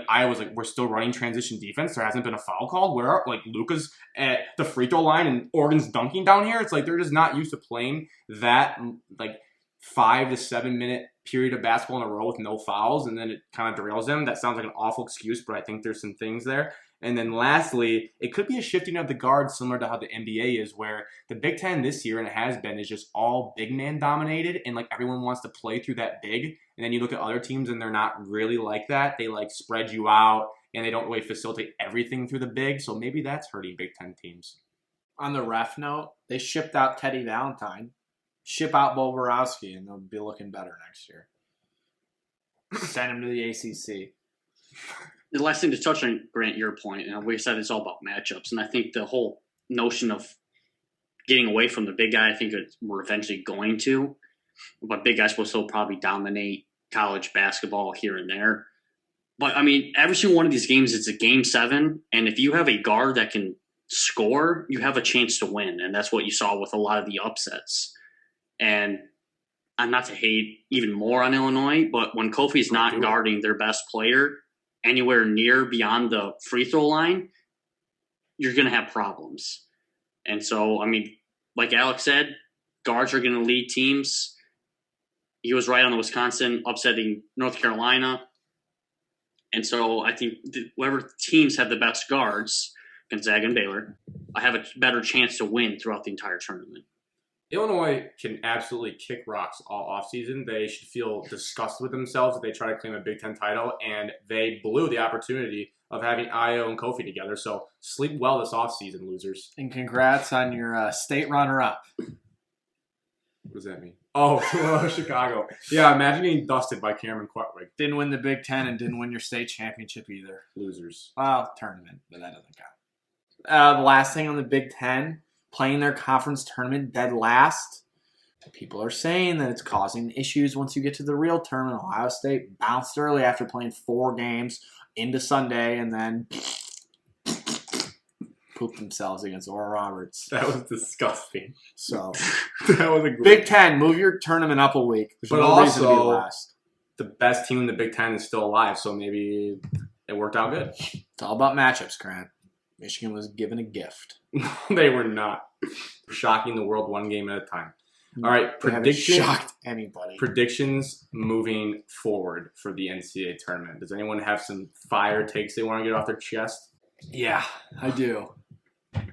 Iowa's like, we're still running transition defense. There hasn't been a foul called. Where are, like, Luka's at the free throw line and Oregon's dunking down here? It's like they're just not used to playing that, like, 5 to 7 minute period of basketball in a row with no fouls, and then it kind of derails them. That sounds like an awful excuse, but I think there's some things there. And then lastly, it could be a shifting of the guard similar to how the NBA is, where the Big Ten this year, and it has been, is just all big man dominated, and like everyone wants to play through that big. And then you look at other teams and they're not really like that. They like spread you out and they don't really facilitate everything through the big. So maybe that's hurting Big Ten teams. On the ref note, they shipped out Teddy Valentine. Ship out Bo Borowski, and they'll be looking better next year. Send him to the ACC. The last thing to touch on, Grant, your point, we said it's all about matchups, and I think the whole notion of getting away from the big guy, I think we're eventually going to, but big guys will still probably dominate college basketball here and there. But, I mean, every single one of these games, it's a game 7, and if you have a guard that can score, you have a chance to win, and that's what you saw with a lot of the upsets. And I'm not to hate even more on Illinois, but when Kofi's not guarding their best player anywhere near beyond the free throw line, you're going to have problems. And so, I mean, like Alex said, guards are going to lead teams. He was right on the Wisconsin upsetting North Carolina. And so I think whoever teams have the best guards, Gonzaga and Baylor, I have a better chance to win throughout the entire tournament. Illinois can absolutely kick rocks all offseason. They should feel disgusted with themselves if they try to claim a Big Ten title, and they blew the opportunity of having Io and Kofi together. So sleep well this offseason, losers. And congrats on your state runner-up. What does that mean? Oh, Chicago. Yeah, imagine getting dusted by Cameron Quetwick. Didn't win the Big Ten and didn't win your state championship either. Losers. Well, tournament, but that doesn't count. The last thing on the Big Ten, playing their conference tournament dead last. People are saying that it's causing issues once you get to the real tournament. Ohio State bounced early after playing 4 games into Sunday and then pooped themselves against Oral Roberts. That was disgusting. So that was a great. Big Ten, move your tournament up a week. There's But no reason to be also- last. The best team in the Big Ten is still alive, so maybe it worked out good. It's all about matchups, Grant. Michigan was given a gift. They were not. Shocking the world one game at a time. All right, They haven't shocked anybody. predictions moving forward for the NCAA tournament. Does anyone have some fire takes they want to get off their chest? Yeah, I do.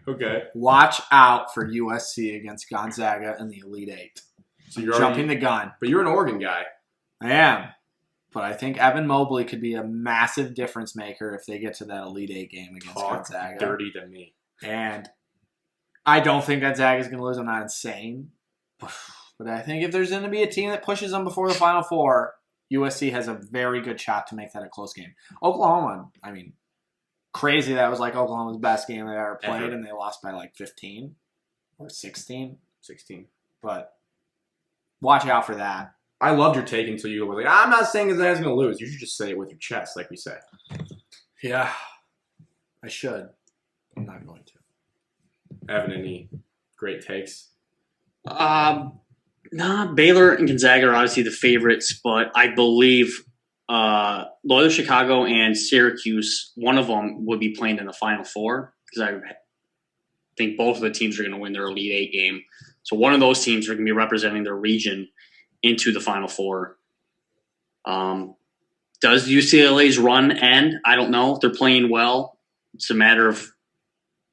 Okay. Watch out for USC against Gonzaga in the Elite Eight. So you're Jumping the gun. but you're an Oregon guy. I am. But I think Evan Mobley could be a massive difference maker if they get to that Elite Eight game against Gonzaga. Dirty to me. And I don't think Gonzaga's going to lose. I'm not insane. But I think if there's going to be a team that pushes them before the Final Four, USC has a very good shot to make that a close game. Oklahoma, I mean, crazy that was like Oklahoma's best game they ever played, and they lost by like 15 or 16. 16. But watch out for that. I loved your take until you were like, I'm not saying Gonzaga's going to lose. You should just say it with your chest, like we said. Yeah, I should. I'm not going to. Evan, any great takes? Baylor and Gonzaga are obviously the favorites, but I believe Loyola Chicago and Syracuse, one of them would be playing in the Final Four because I think both of the teams are going to win their Elite Eight game. So one of those teams are going to be representing their region into the Final Four. Does UCLA's run end? I don't know. They're playing well. It's a matter of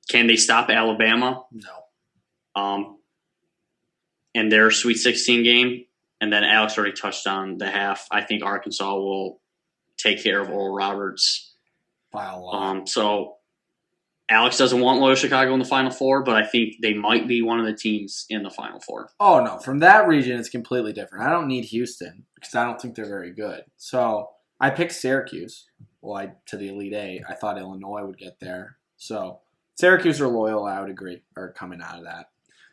can they stop Alabama? No. In their Sweet 16 game. And then Alex already touched on the half. I think Arkansas will take care of Oral Roberts. By a lot. So Alex doesn't want Loyola Chicago in the Final Four, but I think they might be one of the teams in the Final Four. Oh, no. From that region, it's completely different. I don't need Houston because I don't think they're very good. So I picked Syracuse to the Elite Eight. I thought Illinois would get there. So Syracuse or Loyola, I would agree, are coming out of that.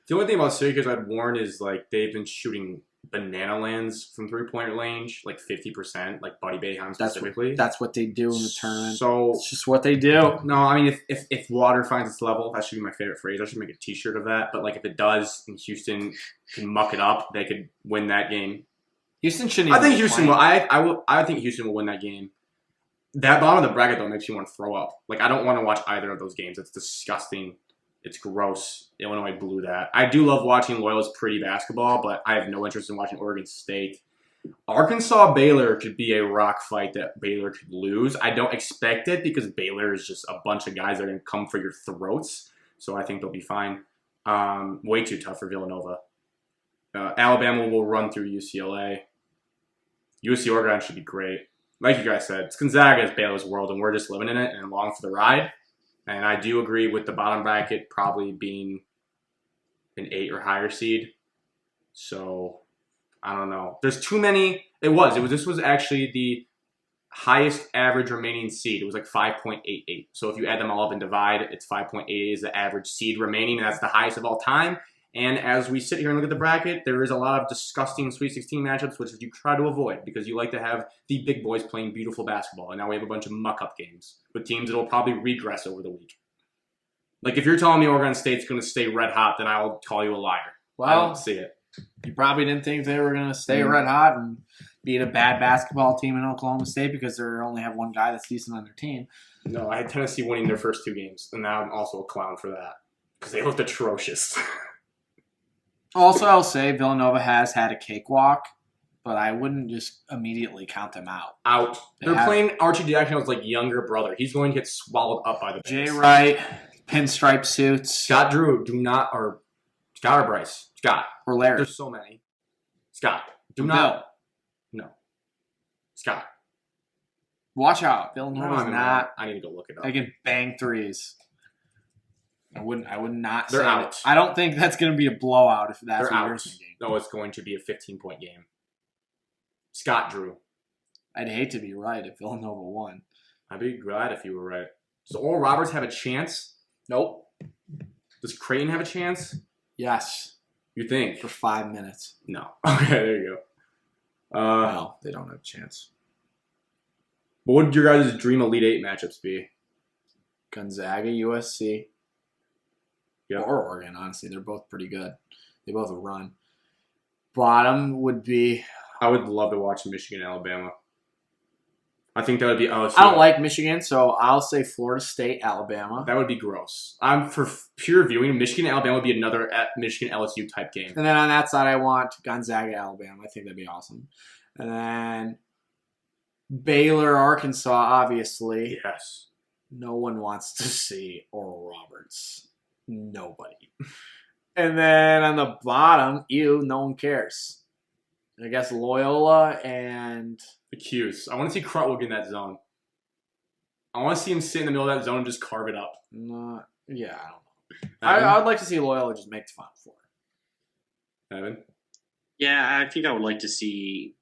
The only thing about Syracuse I'd warn is like they've been shooting banana lands from 3-point range, like 50%, like Buddy Boeheim specifically. That's what they do in the tournament. So It's just what they do. no, I mean if water finds its level, that should be my favorite phrase. I should make a T-shirt of that. But like if it does, and Houston can muck it up, they could win that game. Houston shouldn't. I think even Houston play. will. I think Houston will win that game. That bottom of the bracket though makes you want to throw up. Like I don't want to watch either of those games. It's disgusting. It's gross. Illinois blew that. I do love watching Loyola's pretty basketball, but I have no interest in watching Oregon State. Arkansas Baylor could be a rock fight that Baylor could lose. I don't expect it because Baylor is just a bunch of guys that are going to come for your throats. So I think they'll be fine. Way too tough for Villanova. Alabama will run through UCLA. USC Oregon should be great. Like you guys said, it's Gonzaga's Baylor's world, and we're just living in it and along for the ride. And I do agree with the bottom bracket probably being an 8 or higher seed. So I don't know. There's too many. This was actually the highest average remaining seed. It was like 5.88. So if you add them all up and divide, it's 5.88 is the average seed remaining, and that's the highest of all time. And as we sit here and look at the bracket, there is a lot of disgusting Sweet 16 matchups, which you try to avoid because you like to have the big boys playing beautiful basketball. And now we have a bunch of muck-up games with teams that will probably regress over the week. Like, if you're telling me Oregon State's going to stay red hot, then I'll call you a liar. I Well, don't see it. you probably didn't think they were going to stay red hot and beat a bad basketball team in Oklahoma State because they only have one guy that's decent on their team. No, I had Tennessee winning their first 2 games, and now I'm also a clown for that because they looked atrocious. Also, I'll say Villanova has had a cakewalk, but I wouldn't just immediately count them out. Out. They're playing Archie Jackson's like younger brother. He's going to get swallowed up by the Jay Bears. Wright, pinstripe suits, Scott Drew, Scott or Bryce? Scott. or Larry. There's so many. Scott. Bill. No. Scott. Watch out. Villanova's not. I need to go look it up. They can bang threes. I would not They're say out. that. I don't think that's going to be a blowout if that's They're what you're out. thinking. No, it's going to be a 15-point game. Scott Drew. I'd hate to be right if Villanova won. I'd be glad if you were right. Does Oral Roberts have a chance? Nope. Does Creighton have a chance? Yes. You think? For 5 minutes. No. Okay, there you go. No, they don't have a chance. What would your guys' dream Elite Eight matchups be? Gonzaga, USC, Yeah. or Oregon, honestly. They're both pretty good. They both run. Bottom would be... I would love to watch Michigan, Alabama. I think that would be LSU. I don't like Michigan, so I'll say Florida State, Alabama. That would be gross. I'm for pure viewing. Michigan, Alabama would be another Michigan LSU type game. And then on that side, I want Gonzaga, Alabama. I think that'd be awesome. And then Baylor, Arkansas, obviously. Yes. No one wants to see Oral Roberts. Nobody. And then on the bottom, no one cares. I guess Loyola and... The Qs. I want to see Crutwell get in that zone. I want to see him sit in the middle of that zone and just carve it up. I don't know. I would like to see Loyola just make the Final Four. Evan? Yeah, I think I would like to see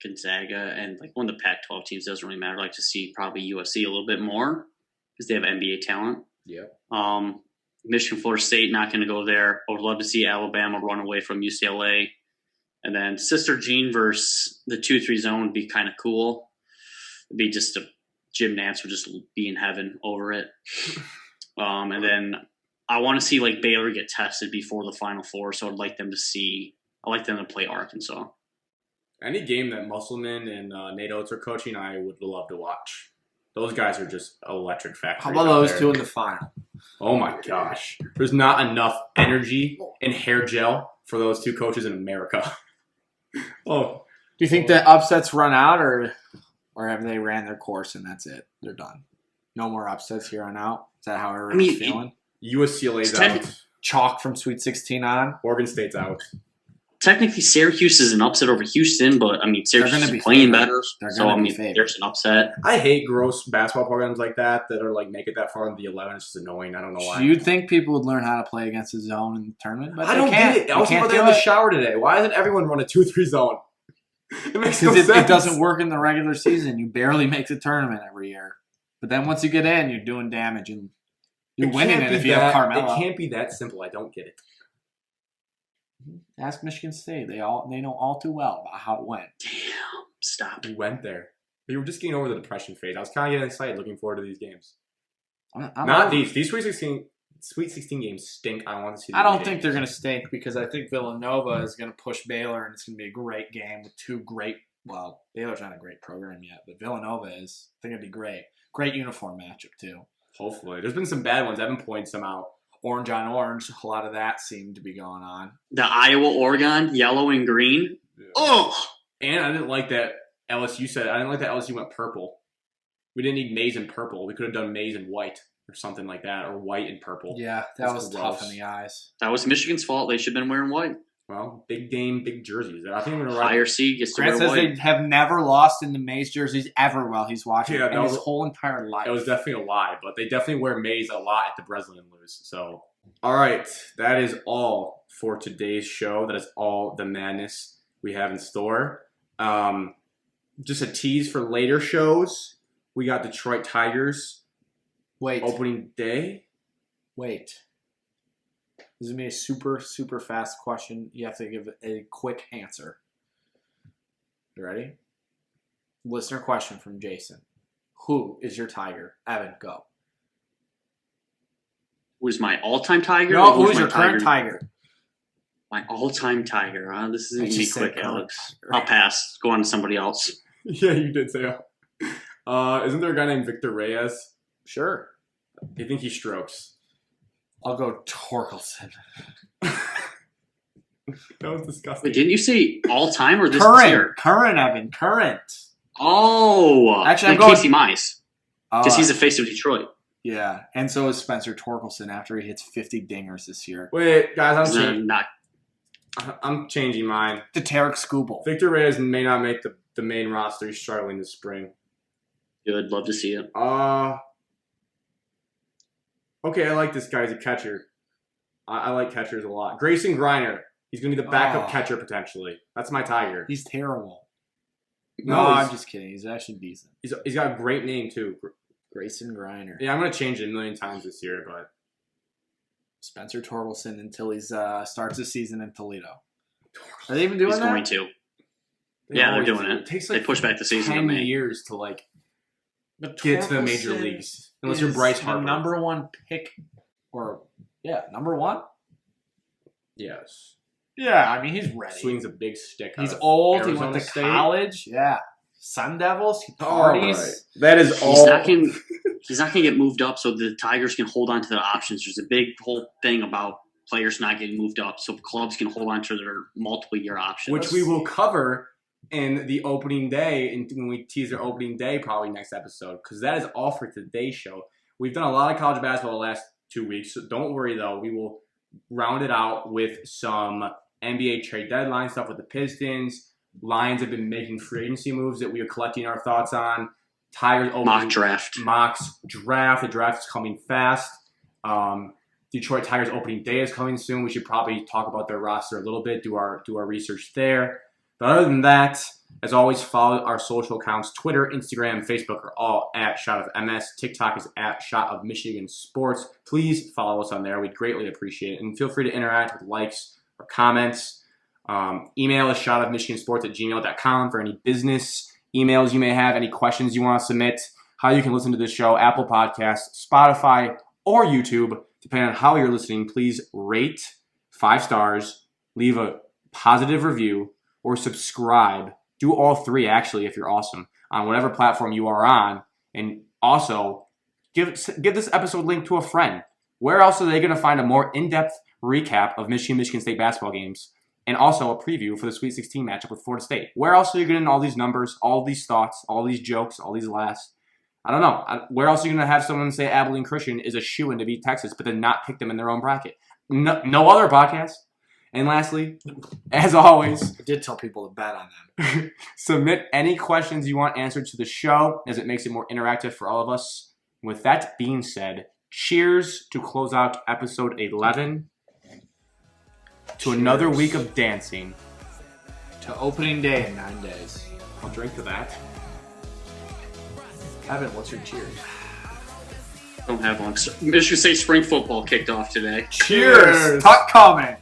Gonzaga and like one of the Pac-12 teams. Doesn't really matter. I'd like to see probably USC a little bit more because they have NBA talent. Yeah. Michigan, Florida State, not going to go there. I would love to see Alabama run away from UCLA. And then Sister Jean versus the 2-3 zone would be kind of cool. It'd be just a Jim Nance would just be in heaven over it. And then I want to see like Baylor get tested before the Final Four, so I'd like them to play Arkansas. Any game that Musselman and Nate Oates are coaching, I would love to watch. Those guys are just electric factories. How about those two in the final? Oh my gosh. There's not enough energy and hair gel for those two coaches in America. Oh. Do you think the upsets run out or have they ran their course and that's it? They're done. No more upsets here on out? Is that how everyone's feeling? USCLA's out. Chalk from Sweet 16 on? Oregon State's out. Technically, Syracuse is an upset over Houston, but I mean, Syracuse is playing better. So, I mean, there's an upset. I hate gross basketball programs like that are like make it that far into the 11. It's just annoying. I don't know why. You'd think people would learn how to play against the zone in the tournament, but I don't get it. I was about to have a shower today. Why doesn't everyone run a 2-3 zone? It makes no sense. It doesn't work in the regular season. You barely make the tournament every year. But then once you get in, you're doing damage and you're winning it if you have Carmelo. It can't be that simple. I don't get it. Ask Michigan State. They know all too well about how it went. Damn, stop. We went there. We were just getting over the depression phase. I was kind of getting excited looking forward to these games. These Sweet 16 games stink. I want to see. I don't think they're going to stink because I think Villanova is going to push Baylor and it's going to be a great game with two great. Well, Baylor's not a great program yet, but Villanova is. I think it'd be great. Great uniform matchup too. Hopefully, there's been some bad ones. Evan points some out. Orange on orange. A lot of that seemed to be going on. The Iowa-Oregon, yellow and green. Yeah. Oh! And I didn't like that LSU went purple. We didn't need maize and purple. We could have done maize and white or something like that, or white and purple. Yeah, that was tough in the eyes. That was Michigan's fault. They should have been wearing white. Well, big game, big jerseys. I think I'm going to higher seed gets to Grant wear says white. they have never lost in the maize jerseys ever while he's watching in his whole entire life. It was definitely a lie, but they definitely wear maize a lot at the Breslin and lose. So, all right, that is all for today's show. That is all the madness we have in store. Just a tease for later shows. We got Detroit Tigers. Opening day. Wait. This is going to be a super, super fast question. You have to give a quick answer. You ready? Listener question from Jason. Who is your Tiger? Evan, go. Who's my all-time Tiger? No, who's your current Tiger? My all-time Tiger. This is going to be quick, Alex. I'll pass. Go on to somebody else. Yeah, you did say that. Isn't there a guy named Victor Reyes? Sure. Do you think he strokes? I'll go Torkelson. That was disgusting. Wait, didn't you say all-time or this year? Current, Evan. Current. Oh. Actually, I'm going Casey Mize. Because he's the face of Detroit. Yeah, and so is Spencer Torkelson after he hits 50 dingers this year. Wait, guys, I'm changing mine. To Tarek Skubal. Victor Reyes may not make the main roster. He's struggling this spring. Good, love to see it. Okay, I like this guy as a catcher. I like catchers a lot. Grayson Griner. He's going to be the backup catcher potentially. That's my Tiger. He's terrible. No, I'm just kidding. He's actually decent. He's got a great name too. Grayson Griner. Yeah, I'm going to change it a million times this year, but Spencer Torkelson until he starts the season in Toledo. Are they even doing He's that? going to. Yeah, they're doing it. It takes They push back the season to 10 May. years to But get to the major Torkelson leagues. Unless you're is Bryce the Harper. number one pick, number one. Yes. Yeah, I mean he's ready. Swings a big stick. He's out of old. Arizona He went to State. college. Yeah, Sun Devils. He All parties. right. That is all. He's not going to get moved up so the Tigers can hold on to their options. There's a big whole thing about players not getting moved up so clubs can hold on to their multiple-year options. Which we will cover in the opening day, and when we tease our opening day probably next episode, because that is all for today's show. We've done a lot of college basketball the last 2 weeks, so don't worry though. We will round it out with some NBA trade deadline stuff with the Pistons. Lions have been making free agency moves that we are collecting our thoughts on. Tigers opening mock draft. The draft is coming fast. Detroit Tigers opening day is coming soon. We should probably talk about their roster a little bit, do our research there. But other than that, as always, follow our social accounts. Twitter, Instagram, and Facebook are all at Shot of MS. TikTok is at Shot of Michigan Sports. Please follow us on there. We'd greatly appreciate it. And feel free to interact with likes or comments. Email is shotofmichigansports@gmail.com for any business emails you may have, any questions you want to submit, how you can listen to this show, Apple Podcasts, Spotify, or YouTube. Depending on how you're listening, please rate 5 stars, leave a positive review, or subscribe. Do all 3, actually, if you're awesome, on whatever platform you are on. And also, give this episode link to a friend. Where else are they going to find a more in-depth recap of Michigan State basketball games? And also a preview for the Sweet 16 matchup with Florida State. Where else are you getting all these numbers, all these thoughts, all these jokes, all these laughs? I don't know. Where else are you going to have someone say Abilene Christian is a shoo-in to beat Texas, but then not pick them in their own bracket? No other podcast. And lastly, as always, I did tell people to bet on them. submit any questions you want answered to the show, as it makes it more interactive for all of us. With that being said, cheers to close out episode 11. To another week of dancing. To opening day in 9 days. I'll drink to that. Evan, what's your cheers? Don't have one. Michigan State spring football kicked off today. Cheers! Talk comment.